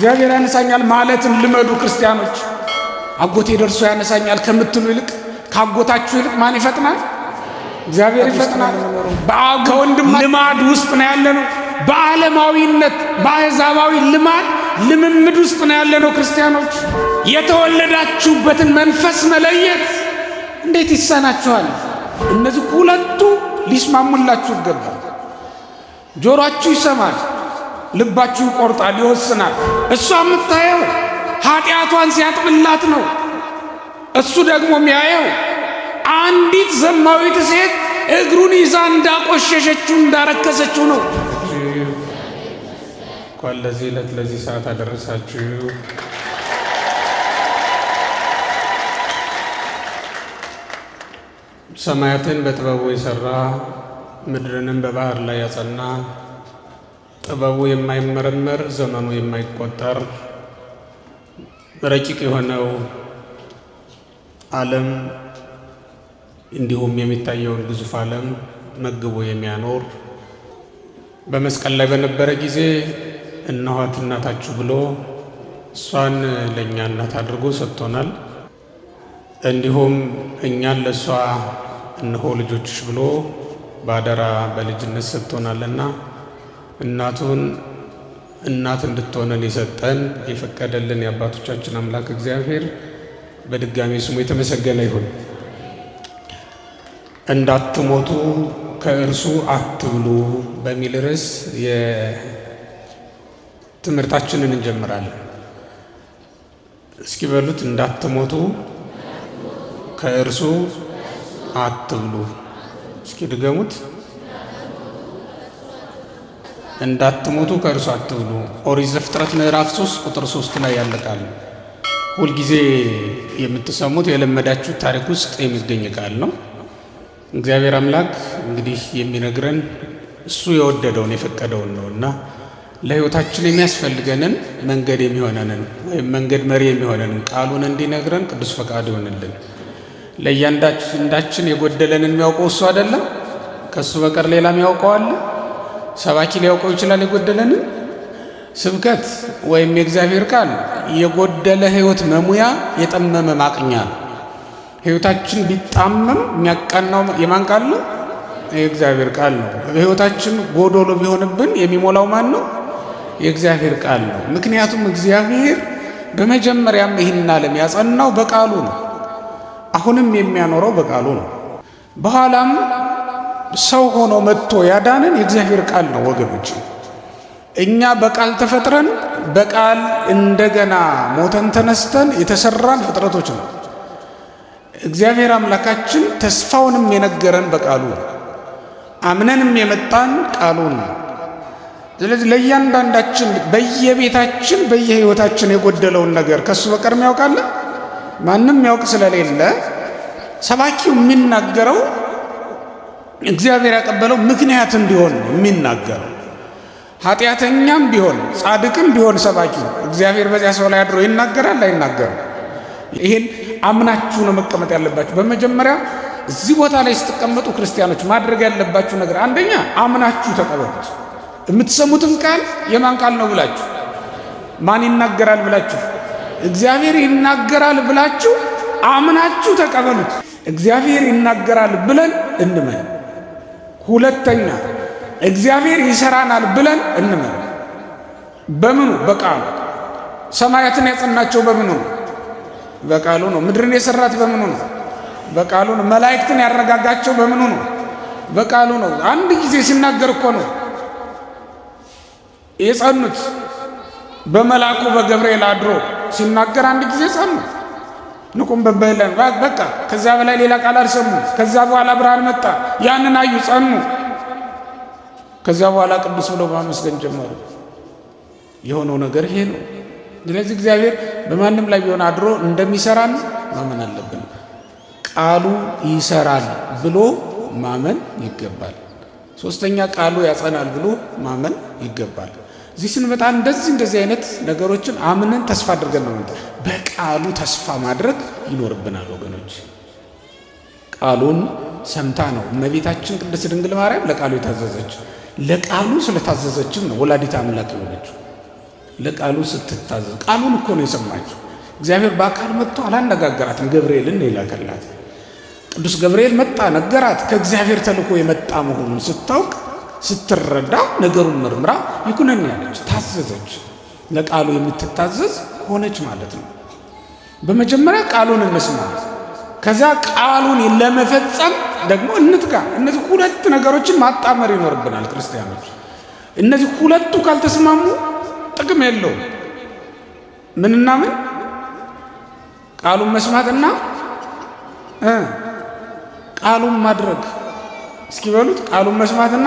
እግዚአብሔር ያነሳኛል ማለትን ልመዱ ክርስቲያኖች። አጎቴ ደርሶ ያነሳኛል ከምትሉ ይልቅ ካጎታችሁ ይልቅ ማን ይፈጥናል? እግዚአብሔር ይፈጥናል። ከወንድም ልማድ ውስጥ ነው ያለነው። በዓለማዊነት በአሕዛባዊ ልማድ ልምምድ ውስጥ ነው ያለነው ክርስቲያኖች። የተወለዳችሁበትን መንፈስ መለየት እንዴት ይሳናችኋል? እነዚህ ሁለቱ ሊስማሙላችሁ ይገባል። ጆሮአችሁ ይሰማል፣ ልባችሁ ይቆርጣል፣ ይወስናል። እሷ የምታየው ኃጢአቷን ሲያጥብላት ነው። እሱ ደግሞ የሚያየው አንዲት ዘማዊት ሴት እግሩን ይዛ እንዳቆሸሸችው እንዳረከሰችው ነው። እንኳን ለዚህ ዕለት ለዚህ ሰዓት አደረሳችሁ። ሰማያትን በጥበቡ የሰራ ምድርንም በባህር ላይ ያጸና ጥበቡ የማይመረመር ዘመኑ የማይቆጠር ረቂቅ የሆነው ዓለም እንዲሁም የሚታየውን ግዙፍ ዓለም መግቦ የሚያኖር በመስቀል ላይ በነበረ ጊዜ እነኋት እናታችሁ ብሎ እሷን ለእኛ እናት አድርጎ ሰጥቶናል። እንዲሁም እኛን ለእሷ እነሆ ልጆችሽ ብሎ በአደራ በልጅነት ሰጥቶናልና እናቱን እናት እንድትሆነን የሰጠን የፈቀደልን የአባቶቻችን አምላክ እግዚአብሔር በድጋሚ ስሙ የተመሰገነ ይሁን። እንዳትሞቱ ከእርሱ አትብሉ በሚል ርዕስ የትምህርታችንን እንጀምራለን። እስኪ በሉት፣ እንዳትሞቱ ከእርሱ አትብሉ። እስኪ ድገሙት፣ እንዳትሞቱ ከእርሱ አትብሉ። ኦሪት ዘፍጥረት ምዕራፍ 3 ቁጥር 3 ላይ ያለ ቃል ነው። ሁልጊዜ የምትሰሙት የለመዳችሁት ታሪክ ውስጥ የሚገኝ ቃል ነው። እግዚአብሔር አምላክ እንግዲህ የሚነግረን እሱ የወደደውን የፈቀደውን ነውና ለሕይወታችን የሚያስፈልገንን መንገድ የሚሆነንን ወይም መንገድ መሪ የሚሆነንን ቃሉን እንዲነግረን ቅዱስ ፈቃድ ይሆንልን። ለእያንዳንዳችን የጎደለንን የሚያውቀው እሱ አይደለም? ከእሱ በቀር ሌላ የሚያውቀው አለ? ሰባኪ ሊያውቀው ይችላል የጎደለንን? ስብከት ወይም የእግዚአብሔር ቃል የጎደለ ሕይወት መሙያ የጠመመ ማቅኛ ነው። ሕይወታችን ቢጣመም የሚያቃናው የማን ቃል ነው? የእግዚአብሔር ቃል ነው። ሕይወታችን ጎዶሎ ቢሆንብን የሚሞላው ማን ነው? የእግዚአብሔር ቃል ነው። ምክንያቱም እግዚአብሔር በመጀመሪያም ይህን ዓለም ያጸናው በቃሉ ነው። አሁንም የሚያኖረው በቃሉ ነው። በኋላም ሰው ሆኖ መጥቶ ያዳንን የእግዚአብሔር ቃል ነው። ወገኖች፣ እኛ በቃል ተፈጥረን በቃል እንደገና ሞተን ተነስተን የተሰራን ፍጥረቶች ነው። እግዚአብሔር አምላካችን ተስፋውንም የነገረን በቃሉ ነው። አምነንም የመጣን ቃሉን ነው። ስለዚህ ለእያንዳንዳችን በየቤታችን በየሕይወታችን የጎደለውን ነገር ከሱ በቀር ያውቃል ማንም ያውቅ ስለሌለ ሰባኪው የሚናገረው እግዚአብሔር ያቀበለው ምክንያት እንዲሆን ነው የሚናገረው። ኃጢአተኛም ቢሆን ጻድቅም ቢሆን ሰባኪው እግዚአብሔር በዚያ ሰው ላይ አድሮ ይናገራል አይናገርም? ይሄን አምናችሁ ነው መቀመጥ ያለባችሁ። በመጀመሪያ እዚህ ቦታ ላይ ስትቀመጡ ክርስቲያኖች ማድረግ ያለባችሁ ነገር አንደኛ አምናችሁ ተቀበሉት። የምትሰሙትን ቃል የማን ቃል ነው ብላችሁ፣ ማን ይናገራል ብላችሁ፣ እግዚአብሔር ይናገራል ብላችሁ አምናችሁ ተቀበሉት። እግዚአብሔር ይናገራል ብለን እንመን። ሁለተኛ እግዚአብሔር ይሰራናል ብለን እንመን። በምኑ? በቃሉ። ሰማያትን ያጸናቸው በምኑ ነው? በቃሉ ነው። ምድርን የሰራት በምኑ ነው? በቃሉ ነው። መላእክትን ያረጋጋቸው በምኑ ነው? በቃሉ ነው። አንድ ጊዜ ሲናገር እኮ ነው የጸኑት። በመልአኩ በገብርኤል አድሮ ሲናገር አንድ ጊዜ ጸኑ። ንቁም በበለን በቃ። ከዛ በላይ ሌላ ቃል አልሰሙም። ከዛ በኋላ ብርሃን መጣ፣ ያንን አዩ፣ ጸኑ። ከዛ በኋላ ቅዱስ ብለው ማመስገን ጀመሩ። የሆነው ነገር ይሄ ነው። ስለዚህ እግዚአብሔር በማንም ላይ ቢሆን አድሮ እንደሚሰራን ማመን አለብን። ቃሉ ይሰራል ብሎ ማመን ይገባል። ሶስተኛ ቃሉ ያጸናል ብሎ ማመን ይገባል። እዚህ ስንመጣ እንደዚህ አይነት ነገሮችን አምነን ተስፋ አድርገን ነው ማለት። በቃሉ ተስፋ ማድረግ ይኖርብናል ወገኖች። ቃሉን ሰምታ ነው እመቤታችን ቅድስት ድንግል ማርያም ለቃሉ የታዘዘች። ለቃሉ ስለታዘዘችም ነው ወላዲተ አምላክ የሆነችው። ለቃሉ ስትታዘዝ። ቃሉን እኮ ነው የሰማችው። እግዚአብሔር በአካል መጥቶ አላነጋገራትም። ገብርኤልን ነው የላከላት። ቅዱስ ገብርኤል መጣ፣ ነገራት። ከእግዚአብሔር ተልኮ የመጣ መሆኑን ስታውቅ ስትረዳ ነገሩን መርምራ ይኩነን ያለች፣ ታዘዘች። ለቃሉ የምትታዘዝ ሆነች ማለት ነው። በመጀመሪያ ቃሉን እንስማ፣ ከዛ ቃሉን ለመፈጸም ደግሞ እንትጋ። እነዚህ ሁለት ነገሮችን ማጣመር ይኖርብናል ክርስቲያኖች። እነዚህ ሁለቱ ካልተስማሙ ጥቅም የለውም። ምንና ምን? ቃሉን መስማትና ቃሉን ማድረግ። እስኪ በሉት፣ ቃሉን መስማትና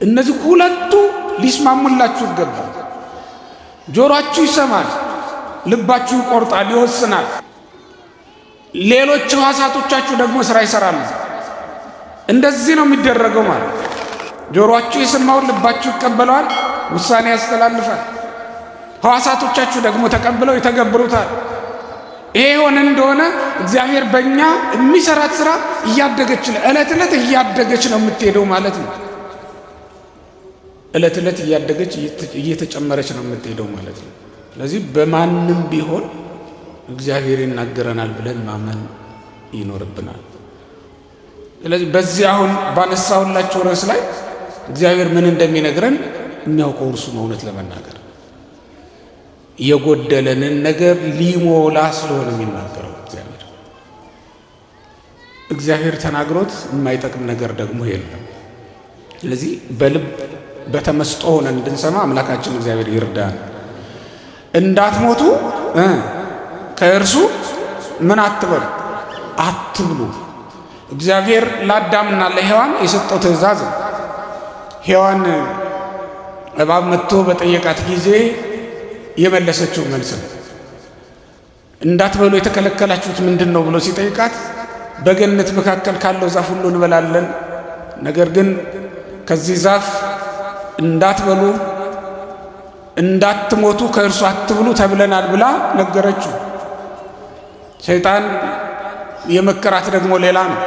እነዚህ ሁለቱ ሊስማሙላችሁ ይገባል። ጆሮአችሁ ይሰማል፣ ልባችሁ ይቆርጣል፣ ይወስናል። ሌሎች ሕዋሳቶቻችሁ ደግሞ ስራ ይሰራሉ። እንደዚህ ነው የሚደረገው ማለት። ጆሮአችሁ የሰማውን ልባችሁ ይቀበለዋል፣ ውሳኔ ያስተላልፋል። ሕዋሳቶቻችሁ ደግሞ ተቀብለው ይተገብሩታል። ይሄ ሆነ እንደሆነ እግዚአብሔር በእኛ የሚሰራት ስራ እያደገች ዕለት ዕለት እያደገች ነው የምትሄደው ማለት ነው። ዕለት ዕለት እያደገች እየተጨመረች ነው የምትሄደው ማለት ነው። ስለዚህ በማንም ቢሆን እግዚአብሔር ይናገረናል ብለን ማመን ይኖርብናል። ስለዚህ በዚህ አሁን ባነሳሁላችሁ ርዕስ ላይ እግዚአብሔር ምን እንደሚነግረን የሚያውቀው እርሱ ነው። እውነት ለመናገር የጎደለንን ነገር ሊሞላ ስለሆነ የሚናገረው እግዚአብሔር ተናግሮት የማይጠቅም ነገር ደግሞ የለም። ስለዚህ በልብ በተመስጦ ሆነን እንድንሰማ አምላካችን እግዚአብሔር ይርዳን። እንዳትሞቱ ከእርሱ ምን አትበሉ፣ አትብሉ። እግዚአብሔር ለአዳምና ለሔዋን የሰጠው ትእዛዝ ነው። ሔዋን እባብ መጥቶ በጠየቃት ጊዜ የመለሰችው መልስ ነው። እንዳትበሉ የተከለከላችሁት ምንድን ነው ብሎ ሲጠይቃት በገነት መካከል ካለው ዛፍ ሁሉ እንበላለን፣ ነገር ግን ከዚህ ዛፍ እንዳትበሉ እንዳትሞቱ ከእርሱ አትብሉ ተብለናል ብላ ነገረችው። ሰይጣን የመከራት ደግሞ ሌላ ነው።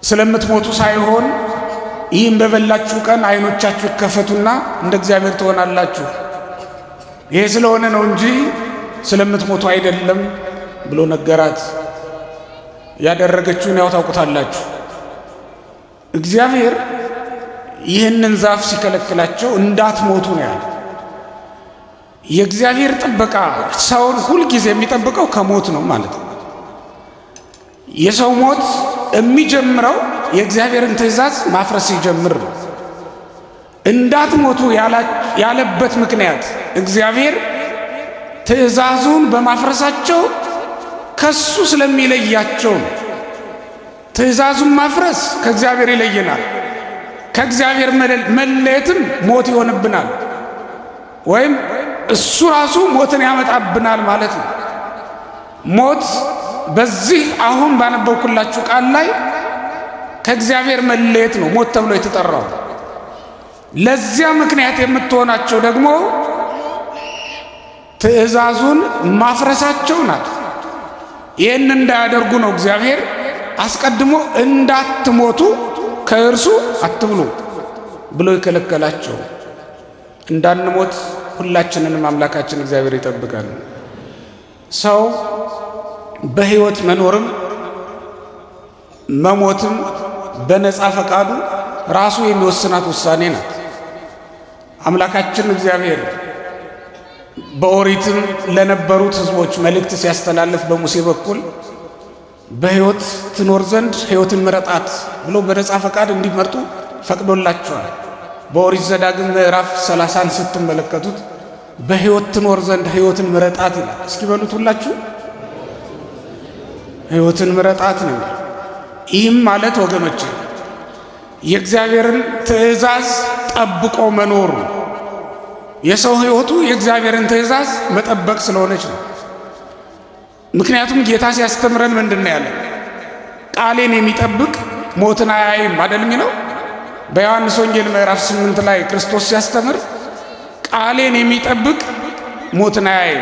ስለምትሞቱ ሳይሆን ይህን በበላችሁ ቀን ዓይኖቻችሁ ይከፈቱና እንደ እግዚአብሔር ትሆናላችሁ፣ ይሄ ስለሆነ ነው እንጂ ስለምትሞቱ አይደለም ብሎ ነገራት። ያደረገችውን ያው ታውቁታላችሁ። እግዚአብሔር ይህንን ዛፍ ሲከለክላቸው እንዳትሞቱ ነው ያለ። የእግዚአብሔር ጥበቃ ሰውን ሁልጊዜ የሚጠብቀው ከሞት ነው ማለት ነው። የሰው ሞት የሚጀምረው የእግዚአብሔርን ትእዛዝ ማፍረስ ሲጀምር ነው። እንዳትሞቱ ያለበት ምክንያት እግዚአብሔር ትእዛዙን በማፍረሳቸው ከሱ ስለሚለያቸው ነው። ትእዛዙን ማፍረስ ከእግዚአብሔር ይለየናል። ከእግዚአብሔር መለየትም ሞት ይሆንብናል፣ ወይም እሱ ራሱ ሞትን ያመጣብናል ማለት ነው። ሞት በዚህ አሁን ባነበብኩላችሁ ቃል ላይ ከእግዚአብሔር መለየት ነው ሞት ተብሎ የተጠራው። ለዚያ ምክንያት የምትሆናቸው ደግሞ ትእዛዙን ማፍረሳቸው ናት። ይህን እንዳያደርጉ ነው እግዚአብሔር አስቀድሞ እንዳትሞቱ ከእርሱ አትብሉ ብሎ የከለከላቸው። እንዳንሞት ሁላችንንም አምላካችን እግዚአብሔር ይጠብቃል። ሰው በሕይወት መኖርም መሞትም በነፃ ፈቃዱ ራሱ የሚወስናት ውሳኔ ናት። አምላካችን እግዚአብሔር በኦሪትም ለነበሩት ሕዝቦች መልእክት ሲያስተላልፍ በሙሴ በኩል በሕይወት ትኖር ዘንድ ሕይወትን ምረጣት ብሎ በነፃ ፈቃድ እንዲመርጡ ፈቅዶላቸዋል። በኦሪት ዘዳግም ምዕራፍ 30ን ስትመለከቱት በሕይወት ትኖር ዘንድ ሕይወትን ምረጣት ይላል። እስኪ በሉት ሁላችሁ፣ ሕይወትን ምረጣት ነው። ይህም ማለት ወገኖች የእግዚአብሔርን ትእዛዝ ጠብቆ መኖር ነው። የሰው ሕይወቱ የእግዚአብሔርን ትእዛዝ መጠበቅ ስለሆነች ነው። ምክንያቱም ጌታ ሲያስተምረን ምንድን ነው ያለ? ቃሌን የሚጠብቅ ሞትን አያይም አይደል የሚለው? በዮሐንስ ወንጌል ምዕራፍ 8 ላይ ክርስቶስ ሲያስተምር ቃሌን የሚጠብቅ ሞትን አያይም፣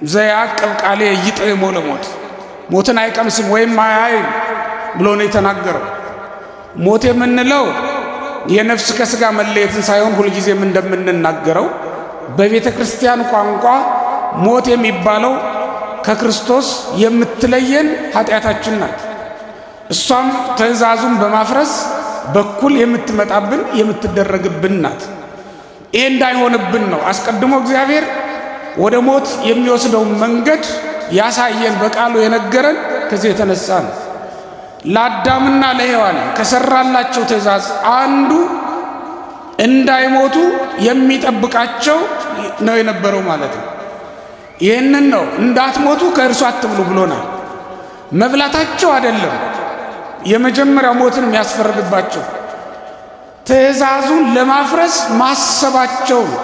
ዘያዕቅብ ቃሌ ይጥዕሞ ለሞት፣ ሞትን አይቀምስም ወይም አያይም ብሎ ነው የተናገረው። ሞት የምንለው የነፍስ ከስጋ መለየትን ሳይሆን ሁልጊዜም እንደምንናገረው በቤተ ክርስቲያን ቋንቋ ሞት የሚባለው ከክርስቶስ የምትለየን ኃጢአታችን ናት። እሷም ትእዛዙን በማፍረስ በኩል የምትመጣብን የምትደረግብን ናት። ይሄ እንዳይሆንብን ነው አስቀድሞ እግዚአብሔር ወደ ሞት የሚወስደው መንገድ ያሳየን በቃሉ የነገረን። ከዚህ የተነሳ ነው ለአዳምና ለሔዋን ከሰራላቸው ትእዛዝ አንዱ እንዳይሞቱ የሚጠብቃቸው ነው የነበረው ማለት ነው። ይህንን ነው እንዳትሞቱ ከእርሱ አትብሉ ብሎናል። መብላታቸው አይደለም የመጀመሪያው ሞትን የሚያስፈርድባቸው፣ ትእዛዙን ለማፍረስ ማሰባቸው ነው።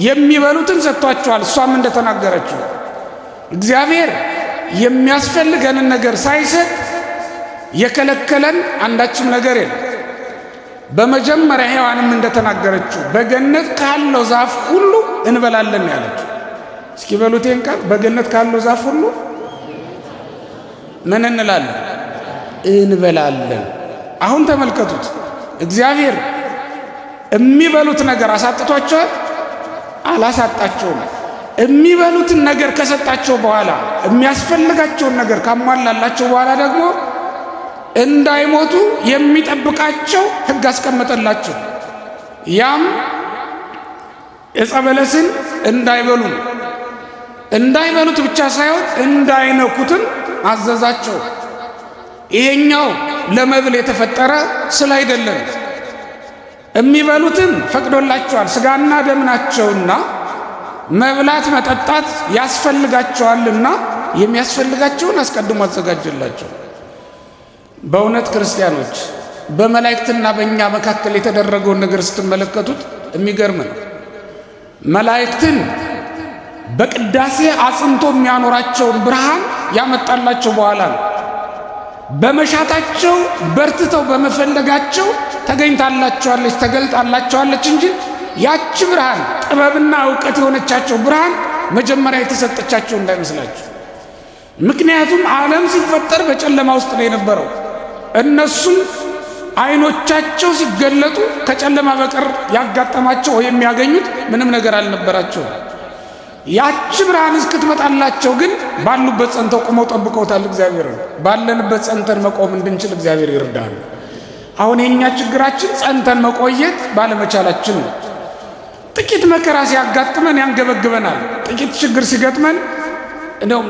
የሚበሉትን ሰጥቷቸዋል። እሷም እንደተናገረችው እግዚአብሔር የሚያስፈልገንን ነገር ሳይሰጥ የከለከለን አንዳችም ነገር የለም። በመጀመሪያ ሔዋንም እንደተናገረችው በገነት ካለው ዛፍ ሁሉ እንበላለን ያለችው። እስኪ በሉቴን ቃል በገነት ካለው ዛፍ ሁሉ ምን እንላለን? እንበላለን። አሁን ተመልከቱት፣ እግዚአብሔር የሚበሉት ነገር አሳጥቷቸዋል? አላሳጣቸውም። የሚበሉትን ነገር ከሰጣቸው በኋላ የሚያስፈልጋቸውን ነገር ካሟላላቸው በኋላ ደግሞ እንዳይሞቱ የሚጠብቃቸው ሕግ አስቀመጠላቸው። ያም ዕፀ በለስን እንዳይበሉ እንዳይበሉት ብቻ ሳይሆን እንዳይነኩትም አዘዛቸው። ይሄኛው ለመብል የተፈጠረ ስለ አይደለም። የሚበሉትን ፈቅዶላቸዋል። ስጋና ደም ናቸውና መብላት መጠጣት ያስፈልጋቸዋልና የሚያስፈልጋቸውን አስቀድሞ አዘጋጀላቸው። በእውነት ክርስቲያኖች በመላእክትና በእኛ መካከል የተደረገውን ነገር ስትመለከቱት የሚገርም ነው። መላእክትን በቅዳሴ አጽንቶ የሚያኖራቸውን ብርሃን ያመጣላቸው በኋላ ነው። በመሻታቸው በርትተው በመፈለጋቸው ተገኝታላቸዋለች፣ ተገልጣላቸዋለች እንጂ ያቺ ብርሃን ጥበብና ዕውቀት የሆነቻቸው ብርሃን መጀመሪያ የተሰጠቻቸው እንዳይመስላችሁ። ምክንያቱም ዓለም ሲፈጠር በጨለማ ውስጥ ነው የነበረው። እነሱም አይኖቻቸው ሲገለጡ ከጨለማ በቀር ያጋጠማቸው ወይ የሚያገኙት ምንም ነገር አልነበራቸውም። ያቺ ብርሃን እስክትመጣላቸው ግን ባሉበት ጸንተው ቆመው ጠብቀውታል። እግዚአብሔር ባለንበት ጸንተን መቆም እንድንችል እግዚአብሔር ይርዳል። አሁን የኛ ችግራችን ጸንተን መቆየት ባለመቻላችን ነው። ጥቂት መከራ ሲያጋጥመን ያንገበግበናል። ጥቂት ችግር ሲገጥመን እንደው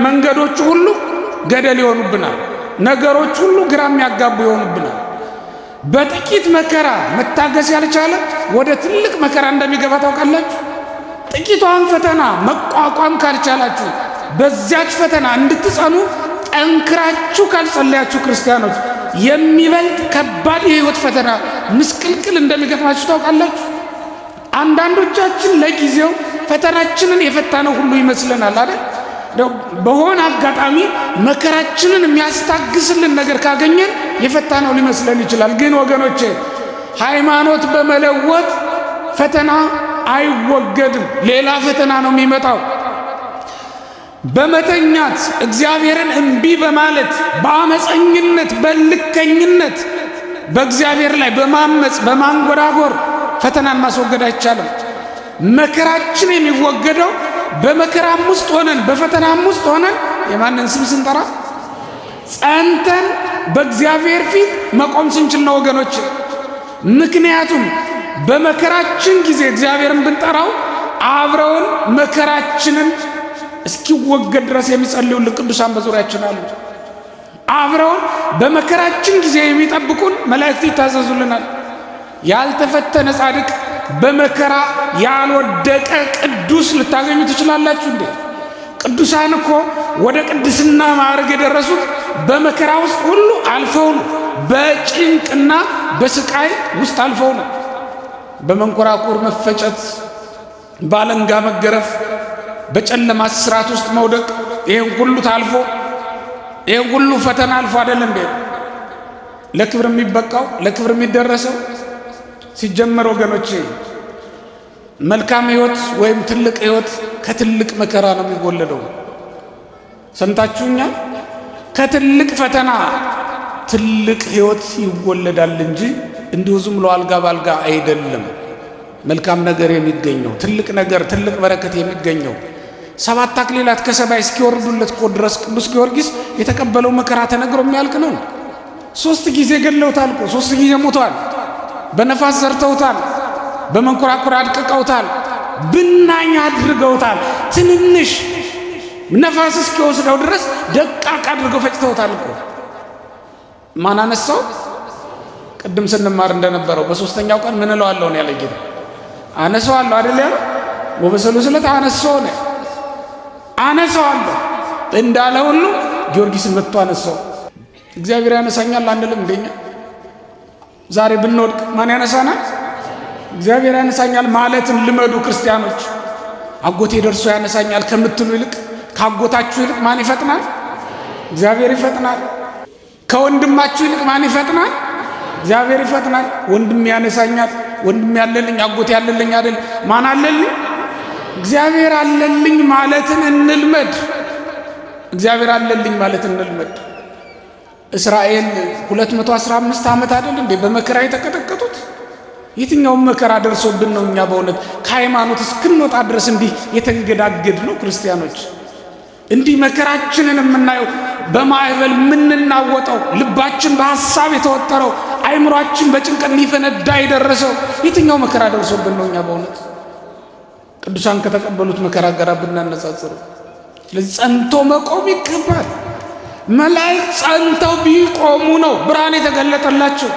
መንገዶቹ ሁሉ ገደል ይሆኑብናል። ነገሮች ሁሉ ግራ የሚያጋቡ ይሆኑብናል። በጥቂት መከራ መታገስ ያልቻለ ወደ ትልቅ መከራ እንደሚገባ ታውቃላችሁ። ጥቂቷን ፈተና መቋቋም ካልቻላችሁ በዚያች ፈተና እንድትጸኑ ጠንክራችሁ ካልጸለያችሁ ክርስቲያኖች የሚበልጥ ከባድ የህይወት ፈተና ምስቅልቅል እንደሚገጥማችሁ ታውቃላችሁ። አንዳንዶቻችን ለጊዜው ፈተናችንን የፈታነው ሁሉ ይመስለናል አይደል? በሆነ አጋጣሚ መከራችንን የሚያስታግስልን ነገር ካገኘን የፈታነው ሊመስለን ይችላል። ግን ወገኖቼ ሃይማኖት በመለወጥ ፈተና አይወገድም። ሌላ ፈተና ነው የሚመጣው። በመተኛት እግዚአብሔርን እምቢ በማለት በአመፀኝነት በልከኝነት በእግዚአብሔር ላይ በማመፅ በማንጎራጎር ፈተናን ማስወገድ አይቻልም። መከራችን የሚወገደው በመከራም ውስጥ ሆነን በፈተናም ውስጥ ሆነን የማንን ስም ስንጠራ ጸንተን በእግዚአብሔር ፊት መቆም ስንችል ነው ወገኖች። ምክንያቱም በመከራችን ጊዜ እግዚአብሔርን ብንጠራው አብረውን መከራችንን እስኪወገድ ድረስ የሚጸልዩልን ቅዱሳን በዙሪያችን አሉ። አብረውን በመከራችን ጊዜ የሚጠብቁን መላእክት ይታዘዙልናል። ያልተፈተነ ጻድቅ በመከራ ያልወደቀ ቅዱስ ልታገኙ ትችላላችሁ እንዴ? ቅዱሳን እኮ ወደ ቅድስና ማዕረግ የደረሱት በመከራ ውስጥ ሁሉ አልፈው ነው። በጭንቅና በስቃይ ውስጥ አልፈው ነው። በመንኮራኩር መፈጨት፣ ባለንጋ መገረፍ፣ በጨለማ እስራት ውስጥ መውደቅ፣ ይሄን ሁሉ ታልፎ ይሄን ሁሉ ፈተና አልፎ አይደል እንዴ ለክብር የሚበቃው ለክብር የሚደረሰው? ሲጀመር ወገኖቼ መልካም ህይወት ወይም ትልቅ ህይወት ከትልቅ መከራ ነው የሚወለደው። ሰምታችሁኛል? ከትልቅ ፈተና ትልቅ ህይወት ይወለዳል እንጂ እንዲሁ ዝም ብሎ አልጋ ባልጋ አይደለም። መልካም ነገር የሚገኘው ትልቅ ነገር ትልቅ በረከት የሚገኘው 7 አክሊላት ከሰማይ እስኪወርዱለት እኮ ድረስ ቅዱስ ጊዮርጊስ የተቀበለው መከራ ተነግሮ የሚያልቅ ነው። 3 ጊዜ ገለውታል እኮ 3 ጊዜ ሞቷል። በነፋስ ዘርተውታል፣ በመንኮራኩር አድቅቀውታል፣ ብናኝ አድርገውታል። ትንንሽ ነፋስ እስኪወስደው ድረስ ደቃቅ አድርገው ፈጭተውታል እኮ። ማን አነሳው? ቅድም ስንማር እንደነበረው በ3ኛው ቀን ምን እለዋለሁ ነው ያለ ጌታ። አነሳዋለሁ አይደል ያለው? ወበሰሉስ ዕለት አነሳዋለሁ እንዳለ ሁሉ ጊዮርጊስን መጥቶ አነሳው። እግዚአብሔር ያነሳኛል አንልም እንደኛ? ዛሬ ብንወድቅ ማን ያነሳናል? እግዚአብሔር ያነሳኛል ማለትን ልመዱ ክርስቲያኖች። አጎቴ ደርሶ ያነሳኛል ከምትሉ ይልቅ ካጎታችሁ ይልቅ ማን ይፈጥናል? እግዚአብሔር ይፈጥናል። ከወንድማችሁ ይልቅ ማን ይፈጥናል? እግዚአብሔር ይፈጥናል። ወንድም ያነሳኛል፣ ወንድም ያለልኝ፣ አጎቴ ያለልኝ አይደል? ማን አለልኝ? እግዚአብሔር አለልኝ ማለትን እንልመድ። እግዚአብሔር አለልኝ ማለትን እንልመድ። እስራኤል 215 ዓመት አይደል እንዴ በመከራ የተቀጠቀጡት? የትኛውም መከራ ደርሶብን ነው እኛ በእውነት ከሃይማኖት እስክንወጣ ድረስ እንዲህ የተንገዳገድ ነው ክርስቲያኖች? እንዲህ መከራችንን የምናየው በማዕበል የምንናወጠው ልባችን በሐሳብ የተወጠረው አይምሯችን በጭንቀት ሊፈነዳ የደረሰው የትኛው መከራ ደርሶብን ነው እኛ በእውነት ቅዱሳን ከተቀበሉት መከራ ጋር ብናነጻጽረው? ስለዚህ ጸንቶ መቆም ይገባል። መላእክት ጸንተው ቢቆሙ ነው ብርሃን የተገለጠላቸው።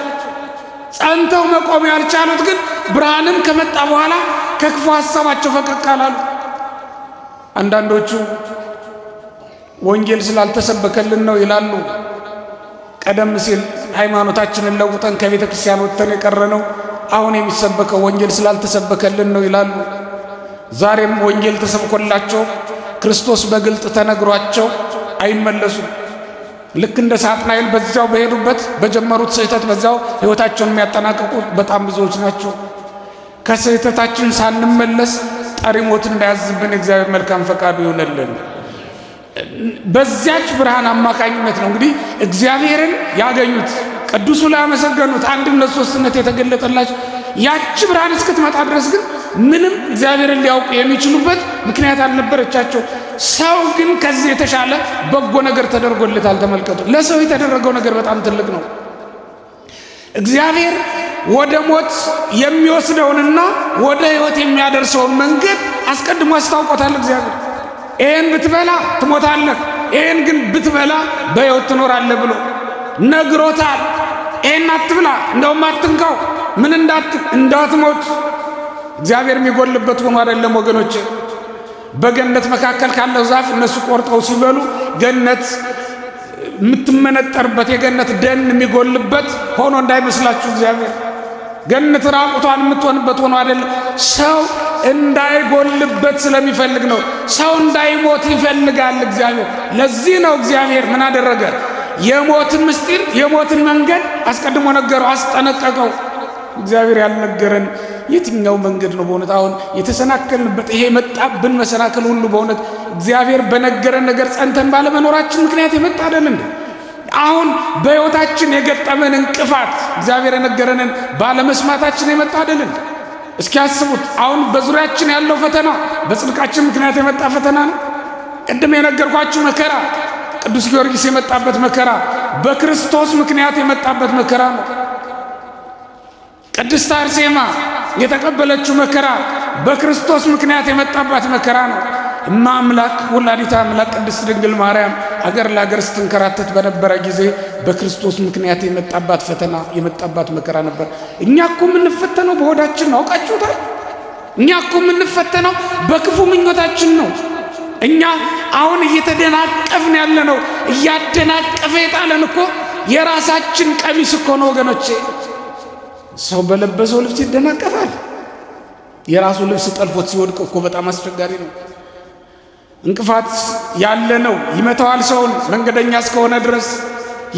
ጸንተው መቆም ያልቻሉት ግን ብርሃንም ከመጣ በኋላ ከክፉ ሐሳባቸው ፈቀቅ አላሉ። አንዳንዶቹ ወንጌል ስላልተሰበከልን ነው ይላሉ። ቀደም ሲል ሃይማኖታችንን ለውጠን ከቤተ ክርስቲያን ወጥተን የቀረነው አሁን የሚሰበከው ወንጌል ስላልተሰበከልን ነው ይላሉ። ዛሬም ወንጌል ተሰብኮላቸው ክርስቶስ በግልጥ ተነግሯቸው አይመለሱም። ልክ እንደ ሳጥናኤል በዛው በሄዱበት በጀመሩት ስህተት በዛው ሕይወታቸውን የሚያጠናቅቁ በጣም ብዙዎች ናቸው። ከስህተታችን ሳንመለስ ጠሪ ሞት እንዳያዝብን እግዚአብሔር መልካም ፈቃዱ ይሆነልን። በዚያች ብርሃን አማካኝነት ነው እንግዲህ እግዚአብሔርን ያገኙት፣ ቅዱሱ ላይ ያመሰገኑት፣ አንድነት ሶስትነት የተገለጠላቸው። ያች ብርሃን እስክትመጣ ድረስ ግን ምንም እግዚአብሔርን ሊያውቁ የሚችሉበት ምክንያት አልነበረቻቸው። ሰው ግን ከዚህ የተሻለ በጎ ነገር ተደርጎለታል። ተመልከቱ፣ ለሰው የተደረገው ነገር በጣም ትልቅ ነው። እግዚአብሔር ወደ ሞት የሚወስደውንና ወደ ሕይወት የሚያደርሰውን መንገድ አስቀድሞ አስታውቆታል። እግዚአብሔር ይሄን ብትበላ ትሞታለህ፣ ይሄን ግን ብትበላ በሕይወት ትኖራለህ ብሎ ነግሮታል። ይሄን አትብላ፣ እንደውም አትንካው፣ ምን እንዳትሞት። እግዚአብሔር የሚጎልበት ሆኖ አይደለም ወገኖቼ። በገነት መካከል ካለው ዛፍ እነሱ ቆርጠው ሲበሉ ገነት የምትመነጠርበት የገነት ደን የሚጎልበት ሆኖ እንዳይመስላችሁ። እግዚአብሔር ገነት ራቁቷን የምትሆንበት ሆኖ አይደለም። ሰው እንዳይጎልበት ስለሚፈልግ ነው። ሰው እንዳይሞት ይፈልጋል እግዚአብሔር። ለዚህ ነው እግዚአብሔር ምን አደረገ? የሞትን ምስጢር የሞትን መንገድ አስቀድሞ ነገረው፣ አስጠነቀቀው። እግዚአብሔር ያልነገረን የትኛው መንገድ ነው? በእውነት አሁን የተሰናከልንበት ይሄ መጣብን መሰናከል ሁሉ በእውነት እግዚአብሔር በነገረን ነገር ጸንተን ባለመኖራችን ምክንያት የመጣ አይደል እንዴ? አሁን በሕይወታችን የገጠመን እንቅፋት እግዚአብሔር የነገረንን ባለመስማታችን የመጣ አይደል እንዴ? እስኪ አስቡት። አሁን በዙሪያችን ያለው ፈተና በጽድቃችን ምክንያት የመጣ ፈተና ነው። ቅድም የነገርኳችሁ መከራ ቅዱስ ጊዮርጊስ የመጣበት መከራ በክርስቶስ ምክንያት የመጣበት መከራ ነው። ቅድስት አርሴማ የተቀበለችው መከራ በክርስቶስ ምክንያት የመጣባት መከራ ነው። እማ አምላክ ወላዲተ አምላክ ቅድስት ድንግል ማርያም አገር ለአገር ስትንከራተት በነበረ ጊዜ በክርስቶስ ምክንያት የመጣባት ፈተና የመጣባት መከራ ነበር። እኛ እኮ የምንፈተነው በሆዳችን ነው። አውቃችሁታል? እኛ እኮ የምንፈተነው በክፉ ምኞታችን ነው። እኛ አሁን እየተደናቀፍን ያለ ነው። እያደናቀፈ የጣለን እኮ የራሳችን ቀሚስ እኮ ነው ወገኖቼ። ሰው በለበሰው ልብስ ይደናቀፋል። የራሱ ልብስ ጠልፎት ሲወድቅ እኮ በጣም አስቸጋሪ ነው። እንቅፋት ያለ ነው፣ ይመታዋል ሰውን መንገደኛ እስከሆነ ድረስ።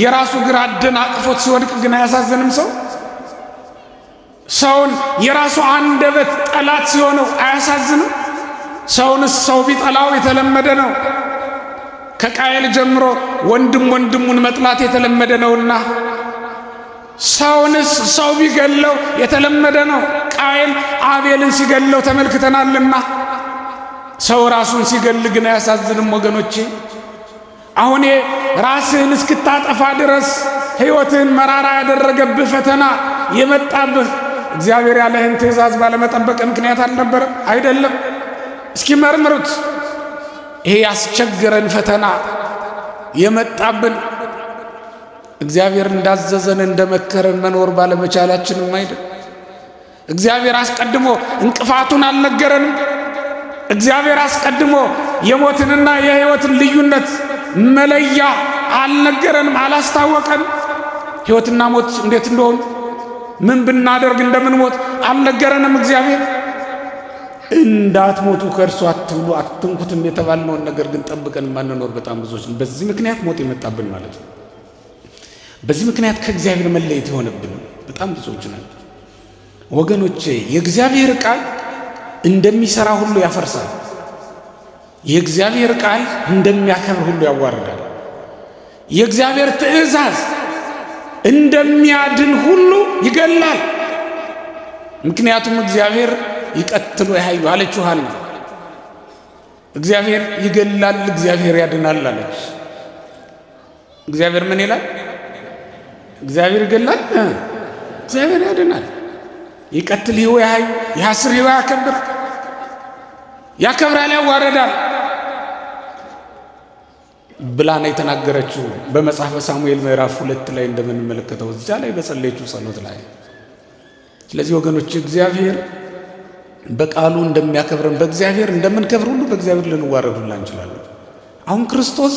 የራሱ ግራ አደናቅፎት ሲወድቅ ግን አያሳዝንም? ሰውን የራሱ አንደበት ጠላት ሲሆነው አያሳዝንም? ሰውንስ ሰው ቢጠላው የተለመደ ነው። ከቃየል ጀምሮ ወንድም ወንድሙን መጥላት የተለመደ ነውና ሰውንስ ሰው ቢገለው የተለመደ ነው። ቃየል አቤልን ሲገለው ተመልክተናልና ሰው ራሱን ሲገል ግን አያሳዝንም ወገኖቼ? አሁን ራስህን እስክታጠፋ ድረስ ሕይወትህን መራራ ያደረገብህ ፈተና የመጣብህ እግዚአብሔር ያለህን ትእዛዝ ባለመጠበቅ ምክንያት አልነበረም? አይደለም? እስኪ መርምሩት። ይሄ ያስቸገረን ፈተና የመጣብን እግዚአብሔር እንዳዘዘን እንደመከረን መኖር ባለመቻላችንም አይደል? እግዚአብሔር አስቀድሞ እንቅፋቱን አልነገረንም? እግዚአብሔር አስቀድሞ የሞትንና የሕይወትን ልዩነት መለያ አልነገረንም? አላስታወቀንም? ሕይወትና ሞት እንዴት እንደሆኑ ምን ብናደርግ እንደምንሞት አልነገረንም? እግዚአብሔር እንዳትሞቱ ከእርሱ አትብሉ አትንኩትም የተባልነውን ነገር ግን ጠብቀን ማንኖር በጣም ብዙዎች ነን። በዚህ ምክንያት ሞት የመጣብን ማለት ነው። በዚህ ምክንያት ከእግዚአብሔር መለየት የሆነብን በጣም ብዙዎች ነን ወገኖቼ። የእግዚአብሔር ቃል እንደሚሰራ ሁሉ ያፈርሳል። የእግዚአብሔር ቃል እንደሚያከብር ሁሉ ያዋርዳል። የእግዚአብሔር ትእዛዝ እንደሚያድን ሁሉ ይገላል። ምክንያቱም እግዚአብሔር ይቀትሉ ያዩ አለችው ሐና። እግዚአብሔር ይገላል፣ እግዚአብሔር ያድናል አለች። እግዚአብሔር ምን ይላል? እግዚአብሔር ይገላል፣ እግዚአብሔር ያድናል። ይቀትል ይሁ ያዩ ያስር ይሁ ያከብር፣ ያከብራል፣ ያዋረዳል ብላ ነው የተናገረችው በመጽሐፈ ሳሙኤል ምዕራፍ 2 ላይ እንደምንመለከተው እዛ ላይ በጸለየችው ጸሎት ላይ። ስለዚህ ወገኖች እግዚአብሔር በቃሉ እንደሚያከብረን በእግዚአብሔር እንደምንከብር ሁሉ በእግዚአብሔር ልንዋረድ ሁላ እንችላለን። አሁን ክርስቶስ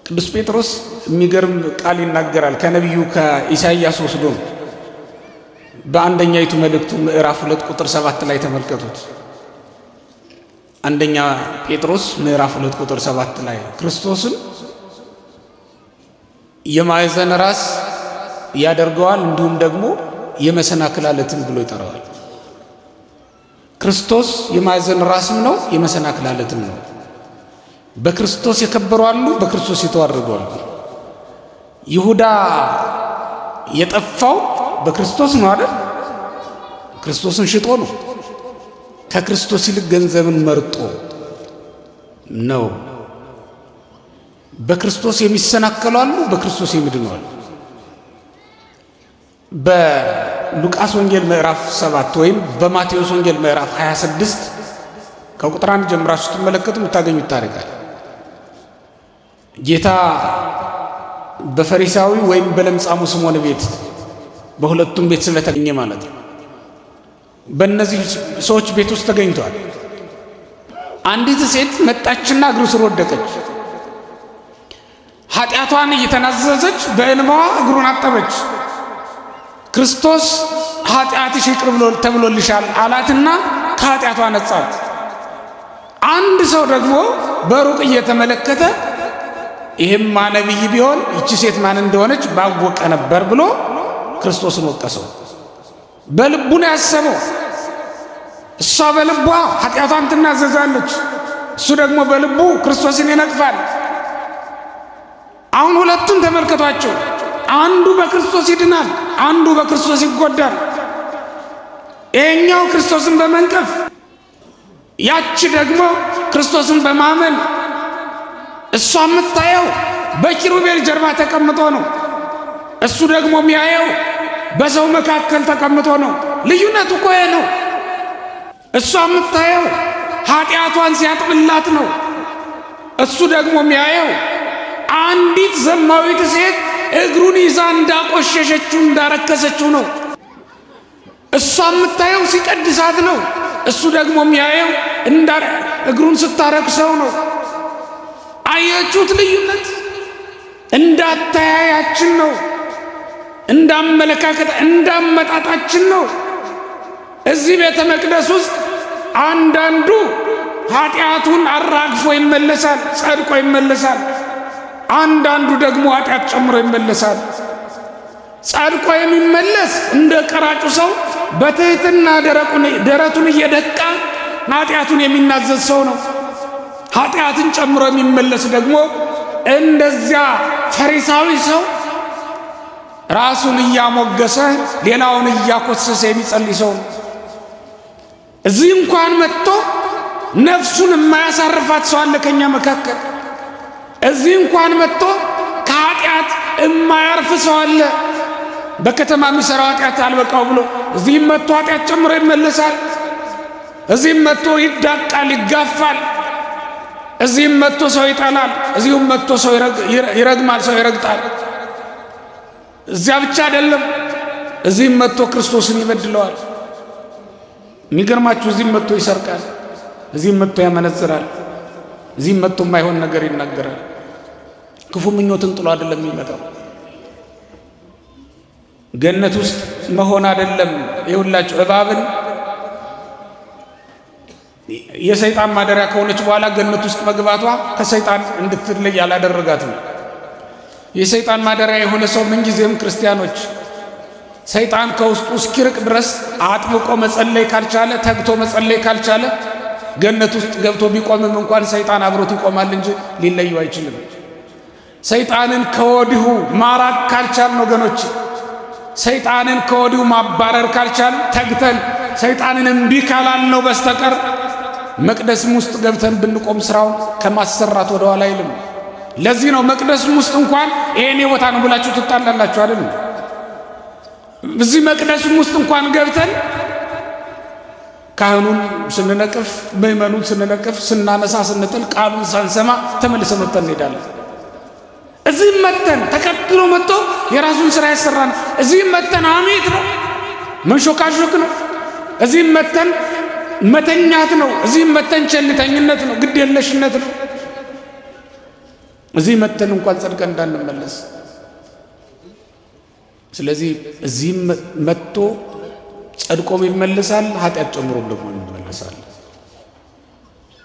ቅዱስ ጴጥሮስ የሚገርም ቃል ይናገራል ከነቢዩ ከኢሳይያስ ወስዶ በአንደኛይቱ መልእክቱ ምዕራፍ 2 ቁጥር 7 ላይ ተመልከቱት። አንደኛ ጴጥሮስ ምዕራፍ 2 ቁጥር 7 ላይ ክርስቶስን የማዕዘን ራስ ያደርገዋል እንዲሁም ደግሞ የመሰናክል ዓለትም ብሎ ይጠራዋል። ክርስቶስ የማዕዘን ራስም ነው የመሰናክል ዓለትም ነው። በክርስቶስ የከበሩ አሉ፣ በክርስቶስ የተዋረዱ አሉ። ይሁዳ የጠፋው በክርስቶስ ነው አይደል? ክርስቶስን ሽጦ ነው። ከክርስቶስ ይልቅ ገንዘብን መርጦ ነው። በክርስቶስ የሚሰናከሉ አሉ፣ በክርስቶስ የሚድኑ አሉ። በሉቃስ ወንጌል ምዕራፍ 7 ወይም በማቴዎስ ወንጌል ምዕራፍ 26 ከቁጥር 1 ጀምራችሁ ስትመለከቱ የምታገኙት ታሪክ አለ። ጌታ በፈሪሳዊ ወይም በለምጻሙ ስምዖን ቤት በሁለቱም ቤት ስለተገኘ ማለት ነው። በእነዚህ ሰዎች ቤት ውስጥ ተገኝቷል። አንዲት ሴት መጣችና እግሩ ስር ወደቀች። ኃጢአቷን እየተናዘዘች በእንባዋ እግሩን አጠበች። ክርስቶስ ኃጢአትሽ ይቅር ተብሎልሻል አላትና ከኃጢአቷ ነጻት። አንድ ሰው ደግሞ በሩቅ እየተመለከተ ይሄማ ነቢይ ቢሆን ይቺ ሴት ማን እንደሆነች ባወቀ ነበር ብሎ ክርስቶስን ወቀሰው። በልቡ ነው ያሰበው። እሷ በልቧ ኃጢአቷን ትናዘዛለች፣ እሱ ደግሞ በልቡ ክርስቶስን ይነቅፋል። አሁን ሁለቱን ተመልከቷቸው። አንዱ በክርስቶስ ይድናል፣ አንዱ በክርስቶስ ይጎዳል። ይሄኛው ክርስቶስን በመንቀፍ ያቺ ደግሞ ክርስቶስን በማመን። እሷ የምታየው በኪሩቤል ጀርባ ተቀምጦ ነው፣ እሱ ደግሞ የሚያየው በሰው መካከል ተቀምጦ ነው። ልዩነቱ እኮ ይሄ ነው። እሷ የምታየው ኃጢአቷን ሲያጥብላት ነው፣ እሱ ደግሞ የሚያየው አንዲት ዘማዊት ሴት እግሩን ይዛ እንዳቆሸሸችው እንዳረከሰችው ነው። እሷ የምታየው ሲቀድሳት ነው፣ እሱ ደግሞ የሚያየው እግሩን ስታረክሰው ነው። አያችሁት? ልዩነት እንዳተያያችን ነው፣ እንዳመለካከት እንዳመጣጣችን ነው። እዚህ ቤተ መቅደስ ውስጥ አንዳንዱ ኃጢአቱን አራግፎ ይመለሳል፣ ጸድቆ ይመለሳል። አንዳንዱ ደግሞ ኃጢአት ጨምሮ ይመለሳል። ጸድቆ የሚመለስ እንደ ቀራጩ ሰው በትህትና ደረቱን እየደቃ ኃጢአቱን የሚናዘዝ ሰው ነው። ኃጢአትን ጨምሮ የሚመለስ ደግሞ እንደዚያ ፈሪሳዊ ሰው ራሱን እያሞገሰ ሌላውን እያኮሰሰ የሚጸልይ ሰው ነው። እዚህ እንኳን መጥቶ ነፍሱን የማያሳርፋት ሰው አለ ከኛ መካከል። እዚህ እንኳን መጥቶ ከኃጢአት የማያርፍ ሰው አለ። በከተማ የሚሰራው ኃጢአት አልበቃው ብሎ እዚህም መጥቶ ኃጢአት ጨምሮ ይመለሳል። እዚህም መጥቶ ይዳቃል፣ ይጋፋል። እዚህም መጥቶ ሰው ይጠላል። እዚህም መጥቶ ሰው ይረግማል፣ ሰው ይረግጣል። እዚያ ብቻ አይደለም፣ እዚህም መጥቶ ክርስቶስን ይበድለዋል። የሚገርማችሁ እዚህም መጥቶ ይሰርቃል፣ እዚህም መጥቶ ያመነዝራል፣ እዚህም መጥቶ የማይሆን ነገር ይናገራል። ክፉ ምኞትን ጥሎ አይደለም የሚመጣው። ገነት ውስጥ መሆን አይደለም። ይኸውላችሁ እባብን የሰይጣን ማደሪያ ከሆነች በኋላ ገነት ውስጥ መግባቷ ከሰይጣን እንድትለይ አላደረጋትም። የሰይጣን ማደሪያ የሆነ ሰው ምንጊዜም ክርስቲያኖች ሰይጣን ከውስጡ እስኪርቅ ድረስ አጥብቆ መጸለይ ካልቻለ፣ ተግቶ መጸለይ ካልቻለ ገነት ውስጥ ገብቶ ቢቆምም እንኳን ሰይጣን አብሮት ይቆማል እንጂ ሊለዩ አይችልም። ሰይጣንን ከወዲሁ ማራቅ ካልቻልን ወገኖች፣ ሰይጣንን ከወዲሁ ማባረር ካልቻል፣ ተግተን ሰይጣንን እምቢ ካላልነው በስተቀር መቅደስም ውስጥ ገብተን ብንቆም ስራውን ከማሰራት ወደ ኋላ አይልም። ለዚህ ነው መቅደስም ውስጥ እንኳን ይሄኔ ቦታ ነው ብላችሁ ትጣላላችሁ አይደል? እዚህ መቅደስም ውስጥ እንኳን ገብተን ካህኑን ስንነቅፍ፣ ምእመኑን ስንነቅፍ፣ ስናነሳ፣ ስንጥል፣ ቃሉን ሳንሰማ ተመልሰን ወጥተን እንሄዳለን። እዚህም መተን ተከትሎ መጥቶ የራሱን ስራ ያሰራን። እዚህም መተን አሜት ነው፣ መንሾካሾክ ነው። እዚህም መተን መተኛት ነው። እዚህም መተን ቸልተኝነት ነው፣ ግድ የለሽነት ነው። እዚህ መተን እንኳን ጸድቀን እንዳንመለስ። ስለዚህ እዚህም መጥቶ ጸድቆም ይመለሳል፣ ኃጢአት ጨምሮም ደግሞ ይመለሳል።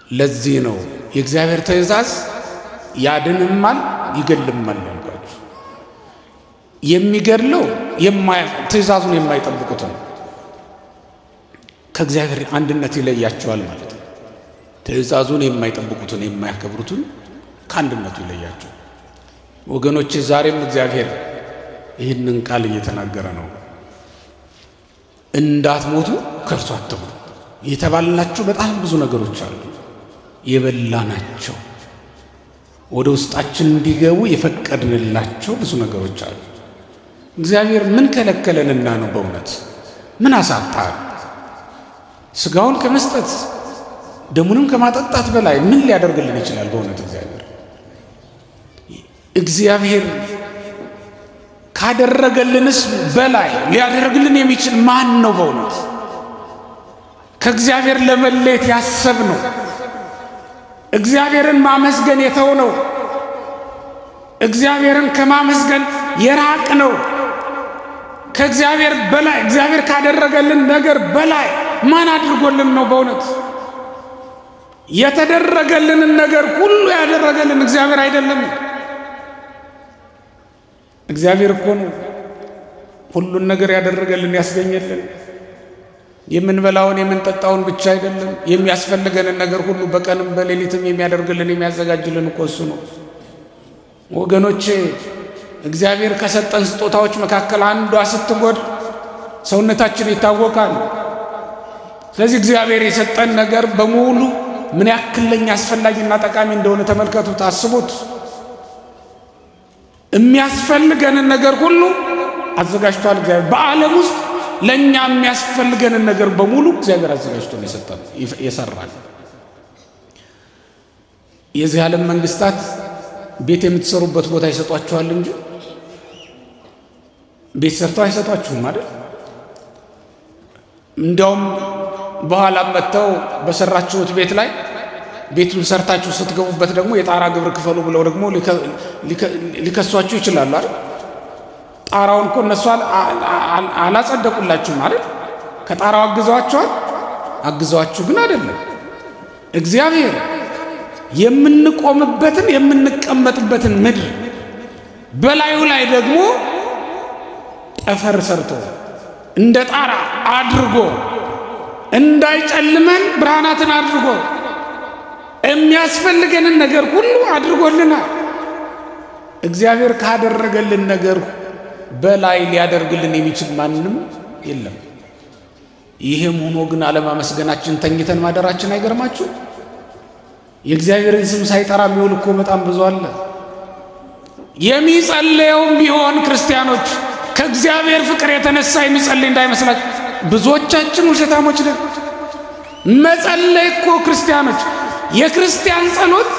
ለዚህ ነው የእግዚአብሔር ትእዛዝ ያድንማል ይገልማል ያልኳችሁ። የሚገድለው ትእዛዙን የማይጠብቁትን ከእግዚአብሔር አንድነት ይለያቸዋል ማለት ነው። ትእዛዙን የማይጠብቁትን የማያከብሩትን ከአንድነቱ ይለያቸዋል። ወገኖቼ ዛሬም እግዚአብሔር ይህንን ቃል እየተናገረ ነው። እንዳትሞቱ ከእርሱ አትብሉ የተባልናቸው በጣም ብዙ ነገሮች አሉ። የበላናቸው ወደ ውስጣችን እንዲገቡ የፈቀድንላቸው ብዙ ነገሮች አሉ። እግዚአብሔር ምን ከለከለንና ነው? በእውነት ምን አሳጣን? ስጋውን ከመስጠት ደሙንም ከማጠጣት በላይ ምን ሊያደርግልን ይችላል? በእውነት እግዚአብሔር ካደረገልንስ በላይ ሊያደርግልን የሚችል ማን ነው? በእውነት ከእግዚአብሔር ለመለየት ያሰብነው፣ እግዚአብሔርን ማመስገን የተውነው፣ እግዚአብሔርን ከማመስገን የራቅነው፣ ከእግዚአብሔር በላይ እግዚአብሔር ካደረገልን ነገር በላይ ማን አድርጎልን ነው? በእውነት የተደረገልንን ነገር ሁሉ ያደረገልን እግዚአብሔር አይደለም? እግዚአብሔር እኮ ነው ሁሉን ነገር ያደረገልን ያስገኘልን። የምንበላውን የምንጠጣውን ብቻ አይደለም፣ የሚያስፈልገንን ነገር ሁሉ በቀንም በሌሊትም የሚያደርግልን የሚያዘጋጅልን እኮ እሱ ነው። ወገኖቼ እግዚአብሔር ከሰጠን ስጦታዎች መካከል አንዷ ስትጎድ ሰውነታችን ይታወቃል። ስለዚህ እግዚአብሔር የሰጠን ነገር በሙሉ ምን ያክል ለኛ አስፈላጊና ጠቃሚ እንደሆነ ተመልከቱት፣ አስቡት። የሚያስፈልገንን ነገር ሁሉ አዘጋጅቷል እግዚአብሔር። በዓለም ውስጥ ለኛ የሚያስፈልገንን ነገር በሙሉ እግዚአብሔር አዘጋጅቶ ነው የሰጠን የሰራን። የዚህ ዓለም መንግስታት ቤት የምትሰሩበት ቦታ ይሰጧችኋል እንጂ ቤት ሰርተው አይሰጧችሁም አይደል? እንዲያውም በኋላ መጥተው በሰራችሁት ቤት ላይ ቤቱን ሰርታችሁ ስትገቡበት ደግሞ የጣራ ግብር ክፈሉ ብለው ደግሞ ሊከሷችሁ ይችላሉ አይደል? ጣራውን እኮ እነሱ አላጸደቁላችሁም አይደል? ከጣራው አግዘዋችሁ ግን አይደለም። እግዚአብሔር የምንቆምበትን የምንቀመጥበትን ምድር በላዩ ላይ ደግሞ ጠፈር ሰርቶ እንደ ጣራ አድርጎ እንዳይጨልመን ብርሃናትን አድርጎ የሚያስፈልገንን ነገር ሁሉ አድርጎልናል። እግዚአብሔር ካደረገልን ነገር በላይ ሊያደርግልን የሚችል ማንም የለም። ይሄም ሆኖ ግን አለማመስገናችን ተኝተን ማደራችን አይገርማችሁ? የእግዚአብሔርን ስም ሳይጠራ የሚውል እኮ በጣም ብዙ አለ። የሚጸልየውም ቢሆን ክርስቲያኖች ከእግዚአብሔር ፍቅር የተነሳ የሚጸልይ እንዳይመስላችሁ። ብዙዎቻችን ውሸታሞች ነን። መጸለይ እኮ ክርስቲያኖች፣ የክርስቲያን ጸሎት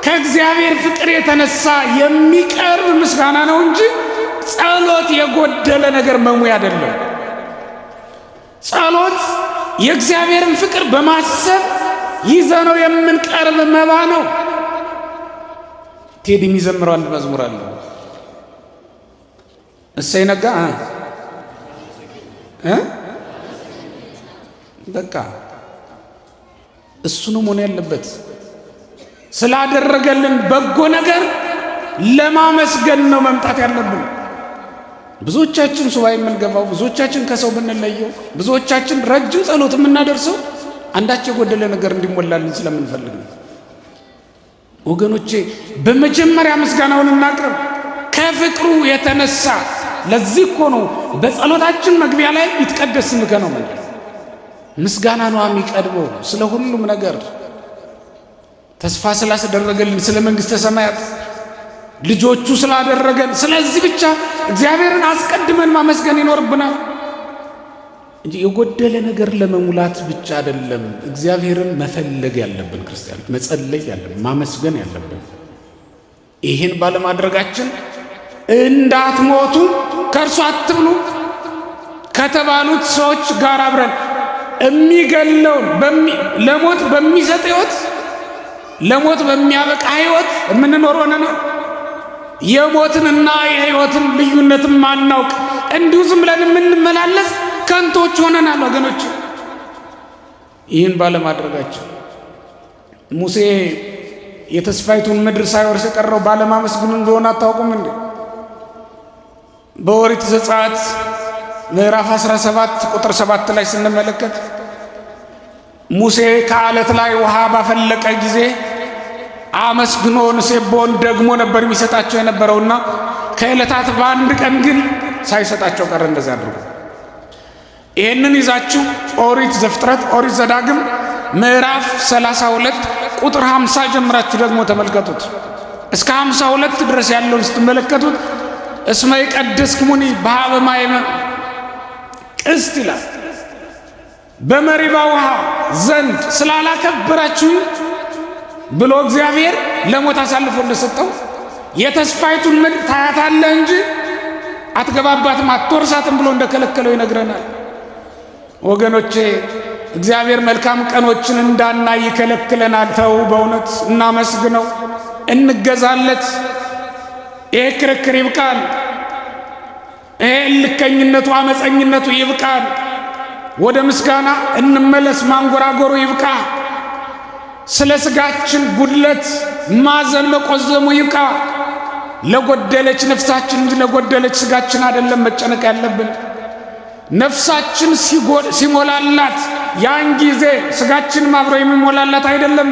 ከእግዚአብሔር ፍቅር የተነሳ የሚቀርብ ምስጋና ነው እንጂ ጸሎት የጎደለ ነገር መሙያ አይደለም። ጸሎት የእግዚአብሔርን ፍቅር በማሰብ ይዘነው የምንቀርብ መባ ነው። ቴዲ የሚዘምረው አንድ መዝሙር አለ። እሰይ ነጋ በቃ እሱ ነው መሆን ያለበት። ስላደረገልን በጎ ነገር ለማመስገን ነው መምጣት ያለብን። ብዙዎቻችን ሱባኤ የምንገባው፣ ብዙዎቻችን ከሰው ብንለየው፣ ብዙዎቻችን ረጅም ጸሎት የምናደርሰው አንዳች የጎደለ ነገር እንዲሞላልን ስለምንፈልግ ነው። ወገኖቼ በመጀመሪያ ምስጋናውን እናቅርብ ከፍቅሩ የተነሳ። ለዚህ እኮ ነው በጸሎታችን መግቢያ ላይ ይትቀደስ ስምከ ነው ማለት ምስጋና ነው የሚቀድመው ስለ ሁሉም ነገር። ተስፋ ስላስደረገልን ስለ መንግሥተ ሰማያት ልጆቹ ስላደረገን ስለዚህ ብቻ እግዚአብሔርን አስቀድመን ማመስገን ይኖርብናል እንጂ የጎደለ ነገር ለመሙላት ብቻ አይደለም። እግዚአብሔርን መፈለግ ያለብን ክርስቲያኖች፣ መጸለይ ያለብን፣ ማመስገን ያለብን። ይህን ባለማድረጋችን እንዳትሞቱ ከእርሱ አትብሉ ከተባሉት ሰዎች ጋር አብረን የሚገለውን ለሞት በሚሰጥ ሕይወት፣ ለሞት በሚያበቃ ሕይወት የምንኖር ሆነን የሞትንና የሕይወትን ልዩነትን ማናውቅ እንዲሁ ዝም ብለን የምንመላለስ ከንቶች ሆነናል ወገኖች። ይህን ባለማድረጋችን ሙሴ የተስፋይቱን ምድር ሳይወርስ የቀረው ባለማመስገኑ እንደሆነ አታውቁም እንዴ? በኦሪት ዘጸአት ምዕራፍ 17 ቁጥር 7 ላይ ስንመለከት ሙሴ ከዓለት ላይ ውሃ ባፈለቀ ጊዜ አመስግኖ ንሴቦን ደግሞ ነበር የሚሰጣቸው የነበረውና ከዕለታት በአንድ ቀን ግን ሳይሰጣቸው ቀረ። እንደዛ አድርጎ ይህንን ይዛችሁ ኦሪት ዘፍጥረት፣ ኦሪት ዘዳግም ምዕራፍ 32 ቁጥር 50 ጀምራችሁ ደግሞ ተመልከቱት። እስከ 52 ድረስ ያለውን ስትመለከቱት እስመ ይቀድስክሙኒ በኀበ ማየ ቅስት ይላል። በመሪባ ውሃ ዘንድ ስላላከበራችሁ ብሎ እግዚአብሔር ለሞት አሳልፎ እንደሰጠው የተስፋይቱን ምድር ታያታለህ እንጂ አትገባባትም፣ አትወርሳትም ብሎ እንደከለከለው ይነግረናል። ወገኖቼ እግዚአብሔር መልካም ቀኖችን እንዳናይ ይከለክለናል። ተው፣ በእውነት እናመስግነው፣ እንገዛለት። ይሄ ክርክር ይብቃል። ይሄ እልከኝነቱ፣ አመፀኝነቱ ይብቃል። ወደ ምስጋና እንመለስ። ማንጎራጎሩ ይብቃ። ስለ ስጋችን ጉድለት ማዘን መቆዘሙ ይብቃ። ለጎደለች ነፍሳችን እንጂ ለጎደለች ስጋችን አይደለም መጨነቅ ያለብን። ነፍሳችን ሲሞላላት ያን ጊዜ ስጋችንም አብሮ የሚሞላላት አይደለም።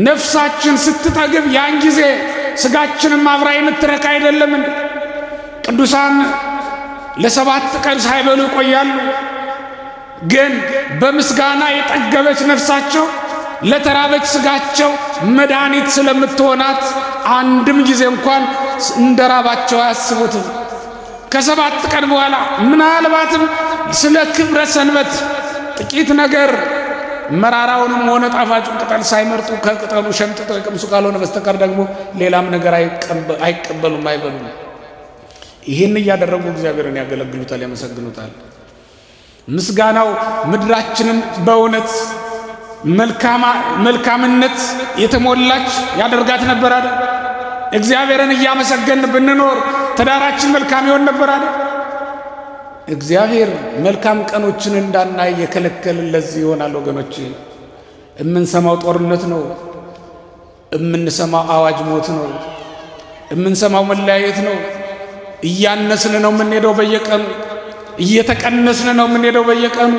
ነፍሳችን ስትጠግብ ያን ጊዜ ስጋችንም አብራ የምትረካ አይደለም። ቅዱሳን ለ7 ቀን ሳይበሉ ይቆያሉ። ግን በምስጋና የጠገበች ነፍሳቸው ለተራበች ስጋቸው መድኃኒት ስለምትሆናት አንድም ጊዜ እንኳን እንደራባቸው አያስቡትም። ከ7 ቀን በኋላ ምናልባትም ስለ ክብረ ሰንበት ጥቂት ነገር መራራውንም ሆነ ጣፋጩን ቅጠል ሳይመርጡ ከቅጠሉ ሸምጥጠው የቀምሱ ካልሆነ በስተቀር ደግሞ ሌላም ነገር አይቀበሉም፣ አይበሉም። ይህን እያደረጉ እግዚአብሔርን ያገለግሉታል፣ ያመሰግኑታል። ምስጋናው ምድራችንን በእውነት መልካምነት የተሞላች ያደርጋት ነበር አይደል? እግዚአብሔርን እያመሰገን ብንኖር ትዳራችን መልካም ይሆን ነበር አይደል? እግዚአብሔር መልካም ቀኖችን እንዳናይ የከለከለን ለዚህ ይሆናል ወገኖች። የምንሰማው ጦርነት ነው፣ የምንሰማው አዋጅ ሞት ነው፣ የምንሰማው መለያየት ነው። እያነስን ነው የምንሄደው በየቀኑ፣ እየተቀነስን ነው የምንሄደው በየቀኑ።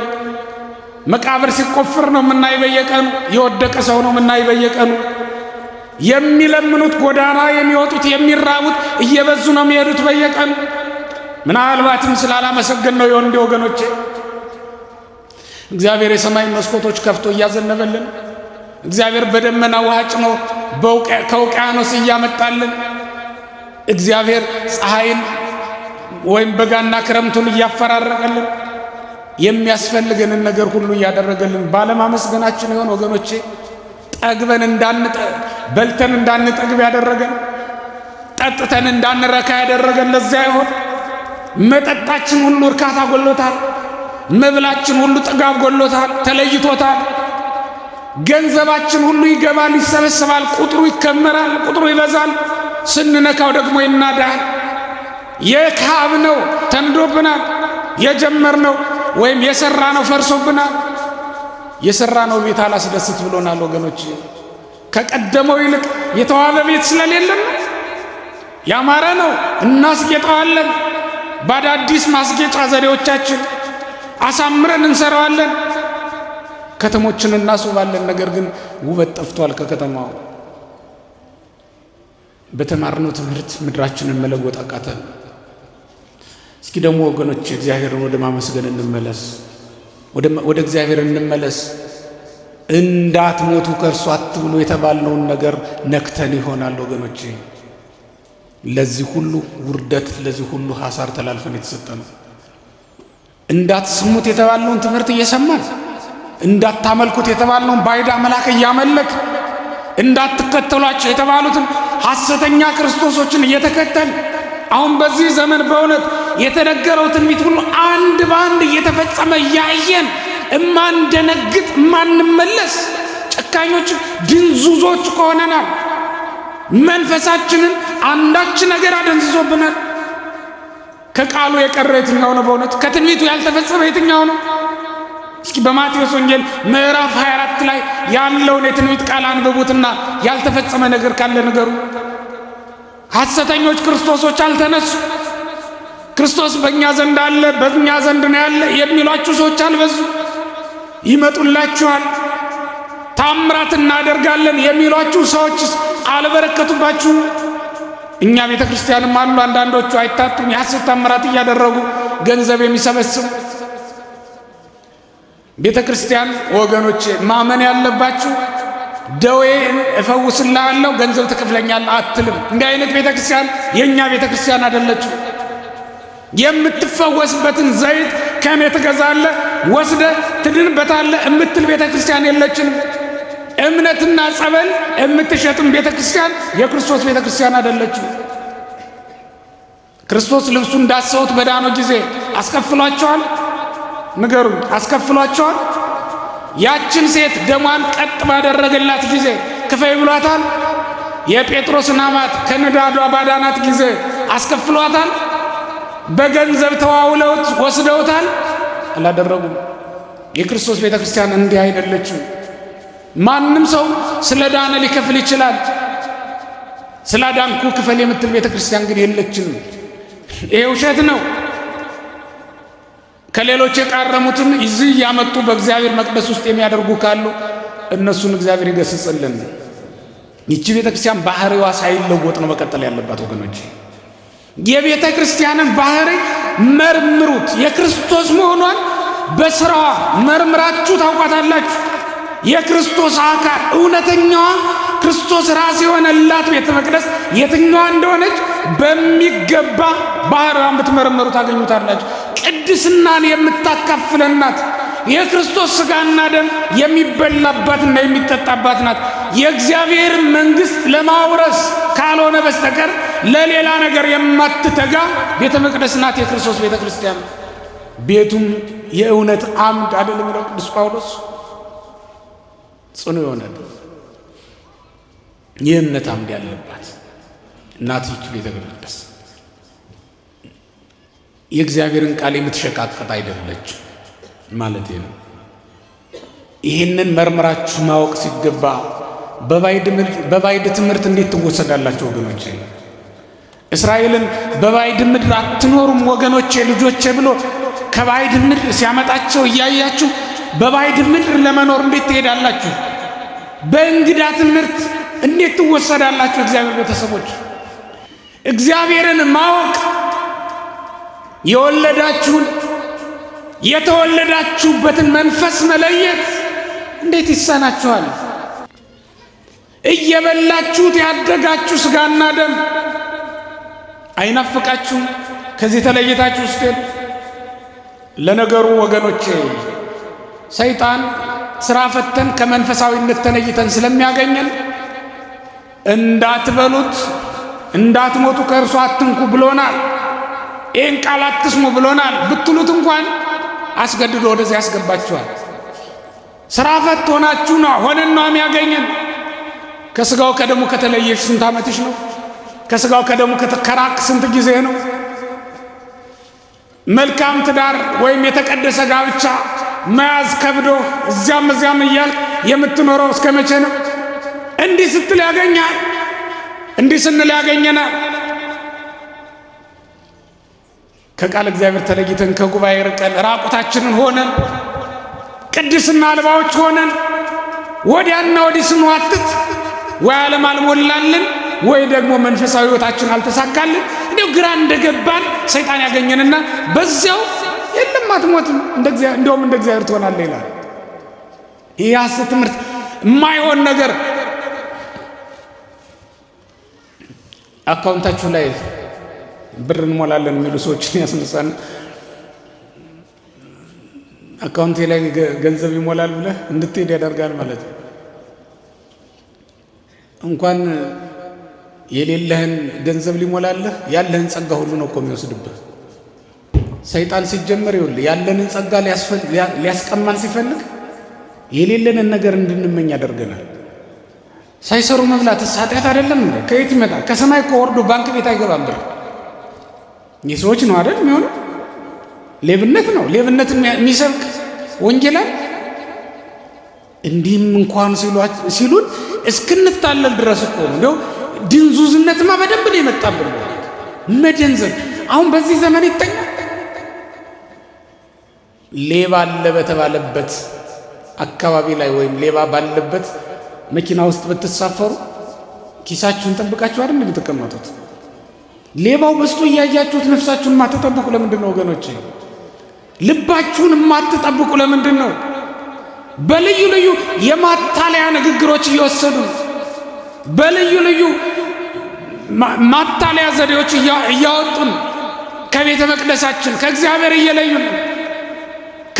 መቃብር ሲቆፍር ነው የምናይ በየቀኑ። የወደቀ ሰው ነው የምናይ በየቀኑ። የሚለምኑት ጎዳና የሚወጡት የሚራቡት እየበዙ ነው የሚሄዱት በየቀኑ። ምናልባትም ስላላመሰገን ነው ይሆን? እንደ ወገኖቼ እግዚአብሔር የሰማይ መስኮቶች ከፍቶ እያዘነበልን፣ እግዚአብሔር በደመና ውሃ ጭኖ ከውቅያኖስ እያመጣልን፣ እግዚአብሔር ፀሐይን ወይም በጋና ክረምቱን እያፈራረቀልን የሚያስፈልገንን ነገር ሁሉ እያደረገልን ባለማመስገናችን ይሆን ወገኖቼ ጠግበን በልተን እንዳንጠግብ ያደረገን፣ ጠጥተን እንዳንረካ ያደረገን ለዚያ ይሆን? መጠጣችን ሁሉ እርካታ ጎሎታል። መብላችን ሁሉ ጥጋብ ጎሎታል፣ ተለይቶታል። ገንዘባችን ሁሉ ይገባል፣ ይሰበሰባል፣ ቁጥሩ ይከመራል፣ ቁጥሩ ይበዛል። ስንነካው ደግሞ ይናዳል። የካብነው ተንዶብናል፣ የጀመርነው ወይም የሰራነው ፈርሶብናል። የሰራነው ቤት አላስደስት ብሎናል ወገኖች። ከቀደመው ይልቅ የተዋበ ቤት ስለሌለን ያማረ ነው እናስጌጠዋለን። በአዳዲስ ማስጌጫ ዘዴዎቻችን አሳምረን እንሰራዋለን። ከተሞችን እናስውባለን። ነገር ግን ውበት ጠፍቷል ከከተማው። በተማርነው ትምህርት ምድራችንን መለወጥ አቃተን። እስኪ ደግሞ ወገኖች እግዚአብሔርን ወደ ማመስገን እንመለስ፣ ወደ እግዚአብሔር እንመለስ። እንዳትሞቱ ከእርሱ አትብሉ የተባልነውን ነገር ነክተን ይሆናል ወገኖቼ። ለዚህ ሁሉ ውርደት፣ ለዚህ ሁሉ ሐሳር ተላልፈን የተሰጠ ነው። እንዳትስሙት የተባልነውን ትምህርት እየሰማን፣ እንዳታመልኩት የተባልነውን ባዕድ አምላክ እያመለክ፣ እንዳትከተሏቸው የተባሉትን ሐሰተኛ ክርስቶሶችን እየተከተል አሁን በዚህ ዘመን በእውነት የተነገረው ትንቢት ሁሉ አንድ በአንድ እየተፈጸመ እያየን እማንደነግጥ እማንመለስ ጨካኞች ድንዙዞች ከሆነናል። መንፈሳችንን አንዳች ነገር አደንዝዞብናል። ከቃሉ የቀረ የትኛው ነው? በእውነት ከትንቢቱ ያልተፈጸመ የትኛው ነው? እስኪ በማቴዎስ ወንጌል ምዕራፍ 24 ላይ ያለውን የትንቢት ቃል አንብቡትና ያልተፈጸመ ነገር ካለ ንገሩ። ሐሰተኞች ክርስቶሶች አልተነሱ። ክርስቶስ በእኛ ዘንድ አለ፣ በእኛ ዘንድ ነው ያለ የሚሏችሁ ሰዎች አልበዙ? ይመጡላችኋል። ታምራት እናደርጋለን የሚሏችሁ ሰዎች አልበረከቱባችሁ? እኛ ቤተ ክርስቲያንም አሉ አንዳንዶቹ አይታጡም፣ የሐሰት ታምራት እያደረጉ ገንዘብ የሚሰበስቡ። ቤተ ክርስቲያን ወገኖቼ ማመን ያለባችሁ ደዌን እፈውስልሃለሁ ገንዘብ ትከፍለኛለህ አትልም። እንዲህ አይነት ቤተ ክርስቲያን የእኛ ቤተ ክርስቲያን አይደለችም። የምትፈወስበትን ዘይት ከኔ ትገዛለህ ወስደህ ትድንበታለህ እምትል ቤተ ክርስቲያን የለችንም። እምነትና ጸበል እምትሸጥም ቤተ ክርስቲያን የክርስቶስ ቤተ ክርስቲያን አይደለችም። ክርስቶስ ልብሱን ዳሰውት በዳኑ ጊዜ አስከፍሏቸዋል? ንገሩኝ፣ አስከፍሏቸዋል? ያችን ሴት ደሟን ቀጥ ባደረገላት ጊዜ ክፈይ ብሏታል? የጴጥሮስን አማት ከንዳዷ ባዳናት ጊዜ አስከፍሏታል? በገንዘብ ተዋውለውት ወስደውታል? አላደረጉም። የክርስቶስ ቤተ ክርስቲያን እንዲህ አይደለችም። ማንም ሰው ስለ ዳነ ሊከፍል ይችላል። ስላዳንኩ ክፈል የምትል ቤተ ክርስቲያን ግን የለችም። ይሄ ውሸት ነው። ከሌሎች የቃረሙትን እዚህ ያመጡ በእግዚአብሔር መቅደስ ውስጥ የሚያደርጉ ካሉ እነሱን እግዚአብሔር ይገስጽልን። ይቺ ቤተ ክርስቲያን ባህሪዋ ሳይለወጥ ነው መቀጠል ያለባት ወገኖች። የቤተ ክርስቲያንን ባህሪ መርምሩት። የክርስቶስ መሆኗን በስራዋ መርምራችሁ ታውቋታላችሁ። የክርስቶስ አካል እውነተኛዋ ክርስቶስ ራስ የሆነላት ቤተ መቅደስ የትኛዋ እንደሆነች በሚገባ ባህሪዋን ብትመረምሩ ታገኙታላችሁ። ቅድስናን የምታካፍለን ናት። የክርስቶስ ሥጋና ደም የሚበላባትና የሚጠጣባት ናት። የእግዚአብሔር መንግሥት ለማውረስ ካልሆነ በስተቀር ለሌላ ነገር የማትተጋ ቤተ መቅደስ ናት የክርስቶስ ቤተ ክርስቲያን። ቤቱም የእውነት አምድ አይደለም ነው ቅዱስ ጳውሎስ። ጽኑ የሆነ የእምነት አምድ ያለባት እናት ይህች ቤተ መቅደስ የእግዚአብሔርን ቃል የምትሸቃቀጥ አይደለች ማለት ነው። ይህንን መርምራችሁ ማወቅ ሲገባ በባዕድ ትምህርት እንዴት ትወሰዳላችሁ ወገኖቼ? እስራኤልን በባዕድ ምድር አትኖሩም ወገኖቼ ልጆቼ ብሎ ከባዕድ ምድር ሲያመጣቸው እያያችሁ በባዕድ ምድር ለመኖር እንዴት ትሄዳላችሁ? በእንግዳ ትምህርት እንዴት ትወሰዳላችሁ? እግዚአብሔር ቤተሰቦች እግዚአብሔርን ማወቅ የወለዳችሁን የተወለዳችሁበትን መንፈስ መለየት እንዴት ይሳናችኋል? እየበላችሁት ያደጋችሁ ስጋና ደም አይናፍቃችሁም? ከዚህ ተለይታችሁ ስትሄዱ። ለነገሩ ወገኖቼ ሰይጣን ስራ ፈተን ከመንፈሳዊነት ተለይተን ስለሚያገኘን እንዳትበሉት እንዳትሞቱ ከእርሱ አትንኩ ብሎናል። ይህን ቃል አትስሙ ብሎናል ብትሉት እንኳን አስገድዶ ወደዚህ ያስገባችኋል። ስራ ፈት ሆናችሁ ነው ሆነን ነው የሚያገኘን። ከስጋው ከደሙ ከተለየሽ ስንት ዓመትሽ ነው? ከስጋው ከደሙ ከተከራክ ስንት ጊዜ ነው? መልካም ትዳር ወይም የተቀደሰ ጋብቻ መያዝ ከብዶ እዚያም እያልክ የምትኖረው እስከ መቼ ነው? እንዲህ ስትል ያገኛል፣ እንዲህ ስንል ያገኘናል። ከቃል እግዚአብሔር ተለይተን ከጉባኤ ርቀን ራቁታችንን ሆነን ቅድስና አልባዎች ሆነን ወዲያና ወዲህ ስንዋትት ወይ ዓለም አልሞላልን ወይ ደግሞ መንፈሳዊ ሕይወታችን አልተሳካልን። እንደው ግራ እንደገባን ሰይጣን ያገኘንና በዚያው የለም አትሞትም እንደውም እንደ እግዚአብሔር ትሆናለህ ይላል። ይህ ሐሰት ትምህርት የማይሆን ነገር አካውንታችሁ ላይ ብር እንሞላለን የሚሉ ሰዎችን ያስነሳን። አካውንቴ ላይ ገንዘብ ይሞላል ብለህ እንድትሄድ ያደርጋል ማለት ነው። እንኳን የሌለህን ገንዘብ ሊሞላልህ ያለህን ጸጋ ሁሉ ነው እኮ የሚወስድብህ ሰይጣን። ሲጀመር ይኸውልህ ያለንን ጸጋ ሊያስቀማን ሲፈልግ የሌለንን ነገር እንድንመኝ ያደርገናል። ሳይሰሩ መብላት ኃጢአት አይደለም እንዴ? ከየት ይመጣል? ከሰማይ እኮ ወርዶ ባንክ ቤት አይገባም ብር። የሰዎች ነው አይደል የሚሆነው? ሌብነት ነው። ሌብነትን የሚሰብክ ወንጌላን እንዲህም እንኳን ሲሉን እስክንታለል ድረስ እኮ ነው። እንደው ድንዙዝነትማ በደንብ ነው የመጣብን። መደንዘብ አሁን በዚህ ዘመን ይተኛል። ሌባ አለ በተባለበት አካባቢ ላይ ወይም ሌባ ባለበት መኪና ውስጥ ብትሳፈሩ ኪሳችሁን ጠብቃችሁ አይደል የምትቀመጡት? ሌባው በስቶ እያያችሁት ነፍሳችሁን ማትጠብቁ ለምንድን ነው ወገኖች? ልባችሁን ማትጠብቁ ለምንድን ነው? በልዩ ልዩ የማታለያ ንግግሮች እየወሰዱ በልዩ ልዩ ማታለያ ዘዴዎች እያወጡን ከቤተ መቅደሳችን ከእግዚአብሔር እየለዩን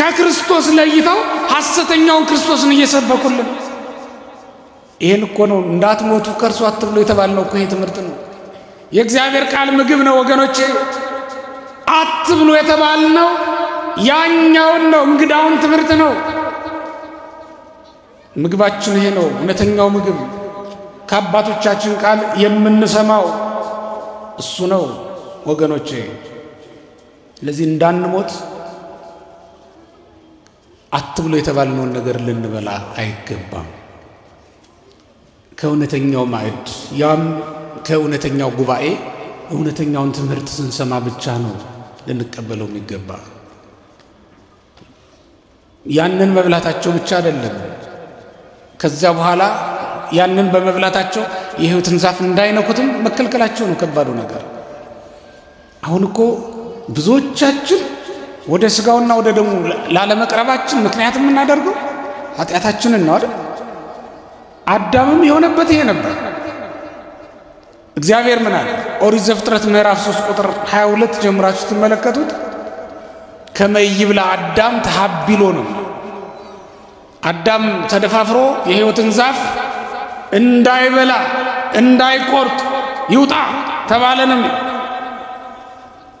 ከክርስቶስ ለይተው ሐሰተኛውን ክርስቶስን እየሰበኩልን። ይህን እኮ ነው እንዳትሞቱ ከእርሱ አትብሉ የተባልነው እኮ ይሄ ትምህርት ነው። የእግዚአብሔር ቃል ምግብ ነው ወገኖቼ። አትብሉ የተባልነው ያኛውን ነው፣ እንግዳውን ትምህርት ነው። ምግባችን ይሄ ነው፣ እውነተኛው ምግብ ከአባቶቻችን ቃል የምንሰማው እሱ ነው ወገኖቼ። ለዚህ እንዳንሞት አትብሎ የተባልነውን ነገር ልንበላ አይገባም። ከእውነተኛው ማዕድ ያም ከእውነተኛው ጉባኤ እውነተኛውን ትምህርት ስንሰማ ብቻ ነው ልንቀበለው የሚገባ። ያንን መብላታቸው ብቻ አይደለም፣ ከዚያ በኋላ ያንን በመብላታቸው የሕይወትን ዛፍ እንዳይነኩትም መከልከላቸው ነው ከባዱ ነገር። አሁን እኮ ብዙዎቻችን ወደ ስጋውና ወደ ደሙ ላለመቅረባችን ምክንያት የምናደርገው ኃጢአታችንን ነው አይደል? አዳምም የሆነበት ይሄ ነበር። እግዚአብሔር ምን አለ? ኦሪት ዘፍጥረት ምዕራፍ 3 ቁጥር 22 ጀምራችሁ ስትመለከቱት ከመይብላ አዳም ተሃቢሎ ነው። አዳም ተደፋፍሮ የሕይወትን ዛፍ እንዳይበላ እንዳይቆርጥ ይውጣ ተባለንም።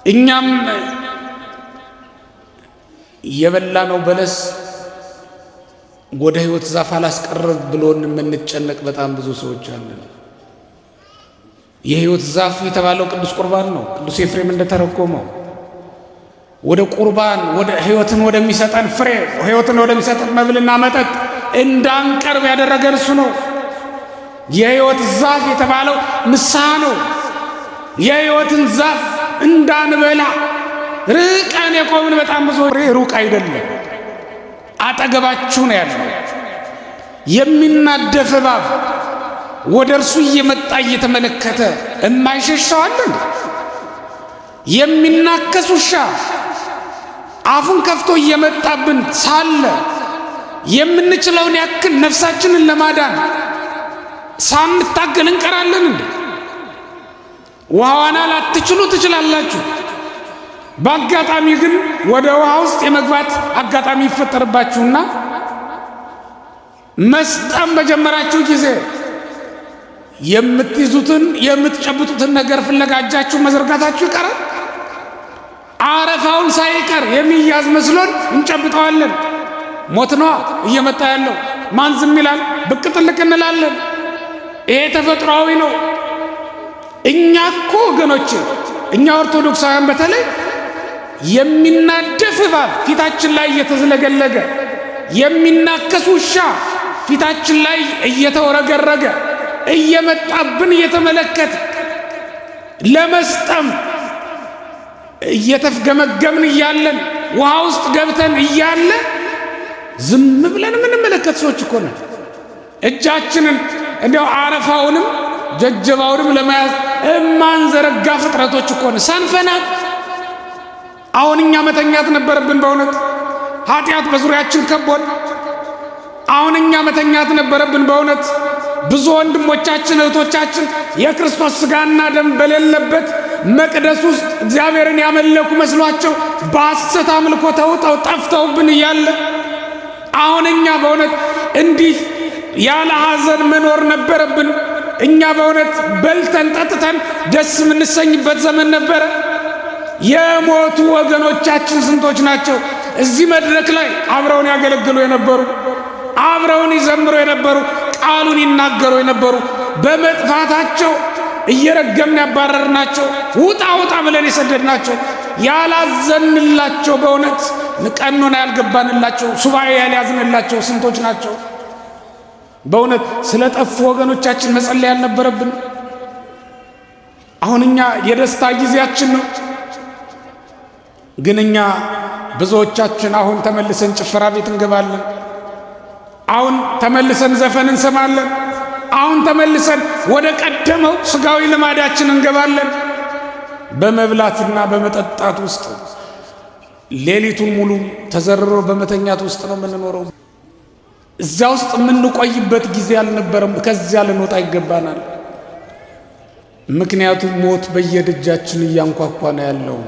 እኛም የበላነው በለስ ወደ ሕይወት ዛፍ አላስቀርብ ብሎን የምንጨነቅ በጣም ብዙ ሰዎች አለን። የሕይወት ዛፍ የተባለው ቅዱስ ቁርባን ነው። ቅዱስ ኤፍሬም እንደተረጎመው ወደ ቁርባን ወደ ሕይወትን ወደሚሰጠን ፍሬ ሕይወትን ወደሚሰጠን መብልና መጠጥ እንዳንቀርብ ያደረገን እሱ ነው። የሕይወት ዛፍ የተባለው ንስሐ ነው። የሕይወትን ዛፍ እንዳንበላ ርቀን የቆምን በጣም ብዙ ሩቅ አይደለም፣ አጠገባችሁ ነው ያለው። የሚናደፍ እባብ ወደ እርሱ እየመጣ እየተመለከተ የማይሸሽ ሰው አለ? የሚናከስ ውሻ አፉን ከፍቶ እየመጣብን ሳለ የምንችለውን ያክል ነፍሳችንን ለማዳን ሳንታገል እንቀራለን እንዴ? ውሃዋን ላትችሉ ትችላላችሁ። በአጋጣሚ ግን ወደ ውሃ ውስጥ የመግባት አጋጣሚ ይፈጠርባችሁና መስጠም በጀመራችሁ ጊዜ የምትይዙትን የምትጨብጡትን ነገር ፍለጋ እጃችሁ መዘርጋታችሁ ይቀራል። አረፋውን ሳይቀር የሚያዝ መስሎን እንጨብጠዋለን። ሞት ነዋ እየመጣ ያለው። ማን ዝም ይላል? ብቅ ጥልቅ እንላለን። ይሄ ተፈጥሯዊ ነው። እኛ እኮ ወገኖች፣ እኛ ኦርቶዶክሳውያን በተለይ የሚናደፍ እባብ ፊታችን ላይ እየተዝለገለገ፣ የሚናከስ ውሻ ፊታችን ላይ እየተወረገረገ እየመጣብን እየተመለከት ለመስጠም እየተፍገመገምን እያለን ውሃ ውስጥ ገብተን እያለ ዝም ብለን የምንመለከት ሰዎች እኮ ነን። እጃችንን እንዲያው አረፋውንም ጀጀባውንም ለመያዝ እማንዘረጋ ፍጥረቶች እኮ ነን። ሰንፈናት። አሁን እኛ መተኛት ነበረብን። በእውነት ኃጢአት በዙሪያችን ከቦን፣ አሁን እኛ መተኛት ነበረብን። በእውነት ብዙ ወንድሞቻችን እህቶቻችን የክርስቶስ ሥጋና ደም በሌለበት መቅደስ ውስጥ እግዚአብሔርን ያመለኩ መስሏቸው በሐሰት አምልኮ ተውጠው ጠፍተውብን እያለ አሁን እኛ በእውነት እንዲህ ያለ ሐዘን መኖር ነበረብን። እኛ በእውነት በልተን ጠጥተን ደስ የምንሰኝበት ዘመን ነበረ። የሞቱ ወገኖቻችን ስንቶች ናቸው? እዚህ መድረክ ላይ አብረውን ያገለግሉ የነበሩ፣ አብረውን ይዘምሩ የነበሩ፣ ቃሉን ይናገሩ የነበሩ፣ በመጥፋታቸው እየረገምን ያባረርናቸው፣ ውጣ ውጣ ብለን የሰደድናቸው፣ ያላዘንላቸው፣ በእውነት ቀኖና ያልገባንላቸው፣ ሱባኤ ያልያዝንላቸው ስንቶች ናቸው? በእውነት ስለ ጠፉ ወገኖቻችን መጸለይ ያልነበረብን? አሁን እኛ የደስታ ጊዜያችን ነው። ግን እኛ ብዙዎቻችን አሁን ተመልሰን ጭፈራ ቤት እንገባለን። አሁን ተመልሰን ዘፈን እንሰማለን። አሁን ተመልሰን ወደ ቀደመው ስጋዊ ልማዳችን እንገባለን። በመብላትና በመጠጣት ውስጥ ሌሊቱን ሙሉ ተዘርሮ በመተኛት ውስጥ ነው የምንኖረው። እዛ ውስጥ የምንቆይበት ጊዜ አልነበረም። ከዚያ ልንወጣ ይገባናል። ምክንያቱም ሞት በየደጃችን እያንኳኳ ነው ያለው።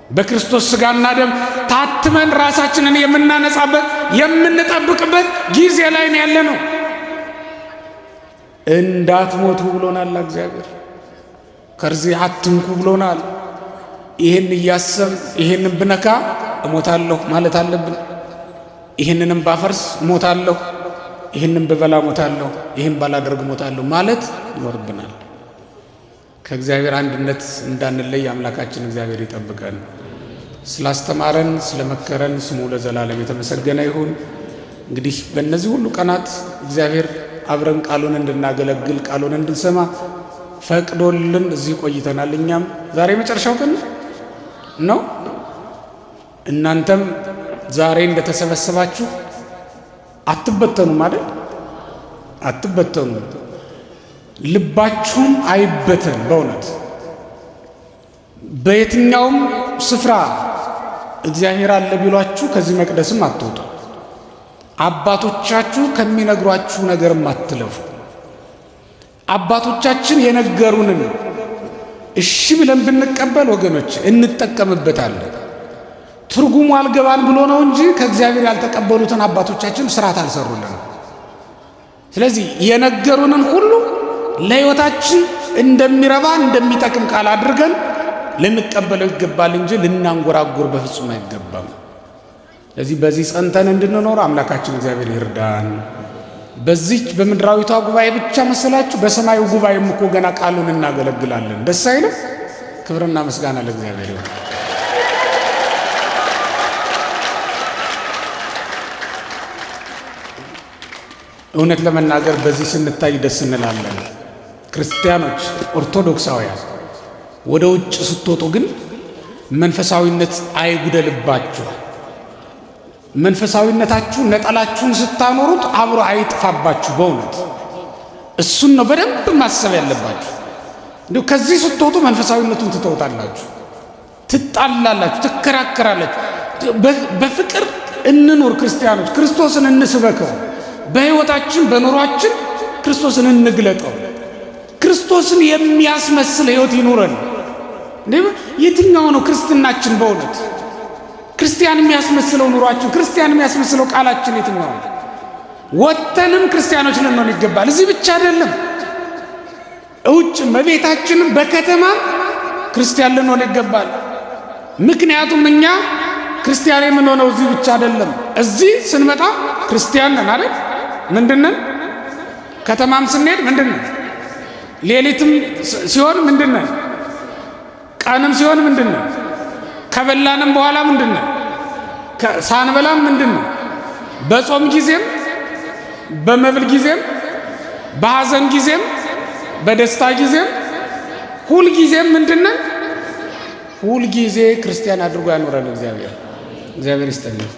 በክርስቶስ ሥጋና ደም ታትመን ራሳችንን የምናነጻበት የምንጠብቅበት ጊዜ ላይ ነው ያለነው። እንዳትሞቱ ብሎናል እግዚአብሔር። ከዚህ አትንኩ ብሎናል። ይሄን እያሰብ ይሄንን ብነካ እሞታለሁ ማለት አለብን። ይሄንንም ባፈርስ እሞታለሁ፣ ይሄንን ብበላ እሞታለሁ፣ ይሄን ባላደርግ እሞታለሁ ማለት ይኖርብናል። ከእግዚአብሔር አንድነት እንዳንለይ አምላካችን እግዚአብሔር ይጠብቀን። ስላስተማረን ስለመከረን ስሙ ለዘላለም የተመሰገነ ይሁን። እንግዲህ በእነዚህ ሁሉ ቀናት እግዚአብሔር አብረን ቃሉን እንድናገለግል ቃሉን እንድንሰማ ፈቅዶልን እዚህ ቆይተናል። እኛም ዛሬ መጨረሻው ቀን ነው። እናንተም ዛሬ እንደተሰበሰባችሁ አትበተኑም አይደል? አትበተኑ። ልባችሁም አይበተን። በእውነት በየትኛውም ስፍራ እግዚአብሔር አለ ቢሏችሁ ከዚህ መቅደስም አትወጡ። አባቶቻችሁ ከሚነግሯችሁ ነገርም አትለፉ። አባቶቻችን የነገሩንን እሺ ብለን ብንቀበል ወገኖች እንጠቀምበታለን። ትርጉሙ አልገባን ብሎ ነው እንጂ ከእግዚአብሔር ያልተቀበሉትን አባቶቻችን ስርዓት አልሰሩልንም። ስለዚህ የነገሩንን ሁሉ ለሕይወታችን እንደሚረባ እንደሚጠቅም ቃል አድርገን ልንቀበለው ይገባል እንጂ ልናንጎራጉር በፍጹም አይገባም። ስለዚህ በዚህ ጸንተን እንድንኖር አምላካችን እግዚአብሔር ይርዳን። በዚህ በምድራዊቷ ጉባኤ ብቻ መሰላችሁ? በሰማዩ ጉባኤም እኮ ገና ቃሉን እናገለግላለን። ደስ አይልም? ክብርና ምስጋና ለእግዚአብሔር ይሁን። እውነት ለመናገር በዚህ ስንታይ ደስ እንላለን። ክርስቲያኖች፣ ኦርቶዶክሳውያን ወደ ውጭ ስትወጡ ግን መንፈሳዊነት አይጉደልባችሁ። መንፈሳዊነታችሁ ነጠላችሁን ስታኖሩት አብሮ አይጥፋባችሁ። በእውነት እሱን ነው በደንብ ማሰብ ያለባችሁ። እንዲሁ ከዚህ ስትወጡ መንፈሳዊነቱን ትተውታላችሁ። ትጣላላችሁ፣ ትከራከራላችሁ። በፍቅር እንኑር ክርስቲያኖች፣ ክርስቶስን እንስበከው። በሕይወታችን በኑሯችን ክርስቶስን እንግለጠው። ክርስቶስን የሚያስመስል ሕይወት ይኑረን። የትኛው ነው ክርስትናችን? በእውነት ክርስቲያን የሚያስመስለው ኑሯችን፣ ክርስቲያን የሚያስመስለው ቃላችን የትኛው ነው? ወጥተንም ክርስቲያኖች ልንሆን ይገባል። እዚህ ብቻ አይደለም፣ ውጭ በቤታችንም በከተማ ክርስቲያን ልንሆን ይገባል። ምክንያቱም እኛ ክርስቲያን የምንሆነው እዚህ ብቻ አይደለም። እዚህ ስንመጣ ክርስቲያን ነን አይደል? ምንድነን? ከተማም ስንሄድ ምንድነን? ሌሊትም ሲሆን ምንድነን? ቀንም ሲሆን ምንድነን? ከበላንም በኋላ ምንድነን? ሳንበላም ምንድነን? በጾም ጊዜም በመብል ጊዜም በሐዘን ጊዜም በደስታ ጊዜም ሁል ጊዜም ምንድነን? ሁል ጊዜ ክርስቲያን አድርጎ ያኖረን እግዚአብሔር ይስጥልን።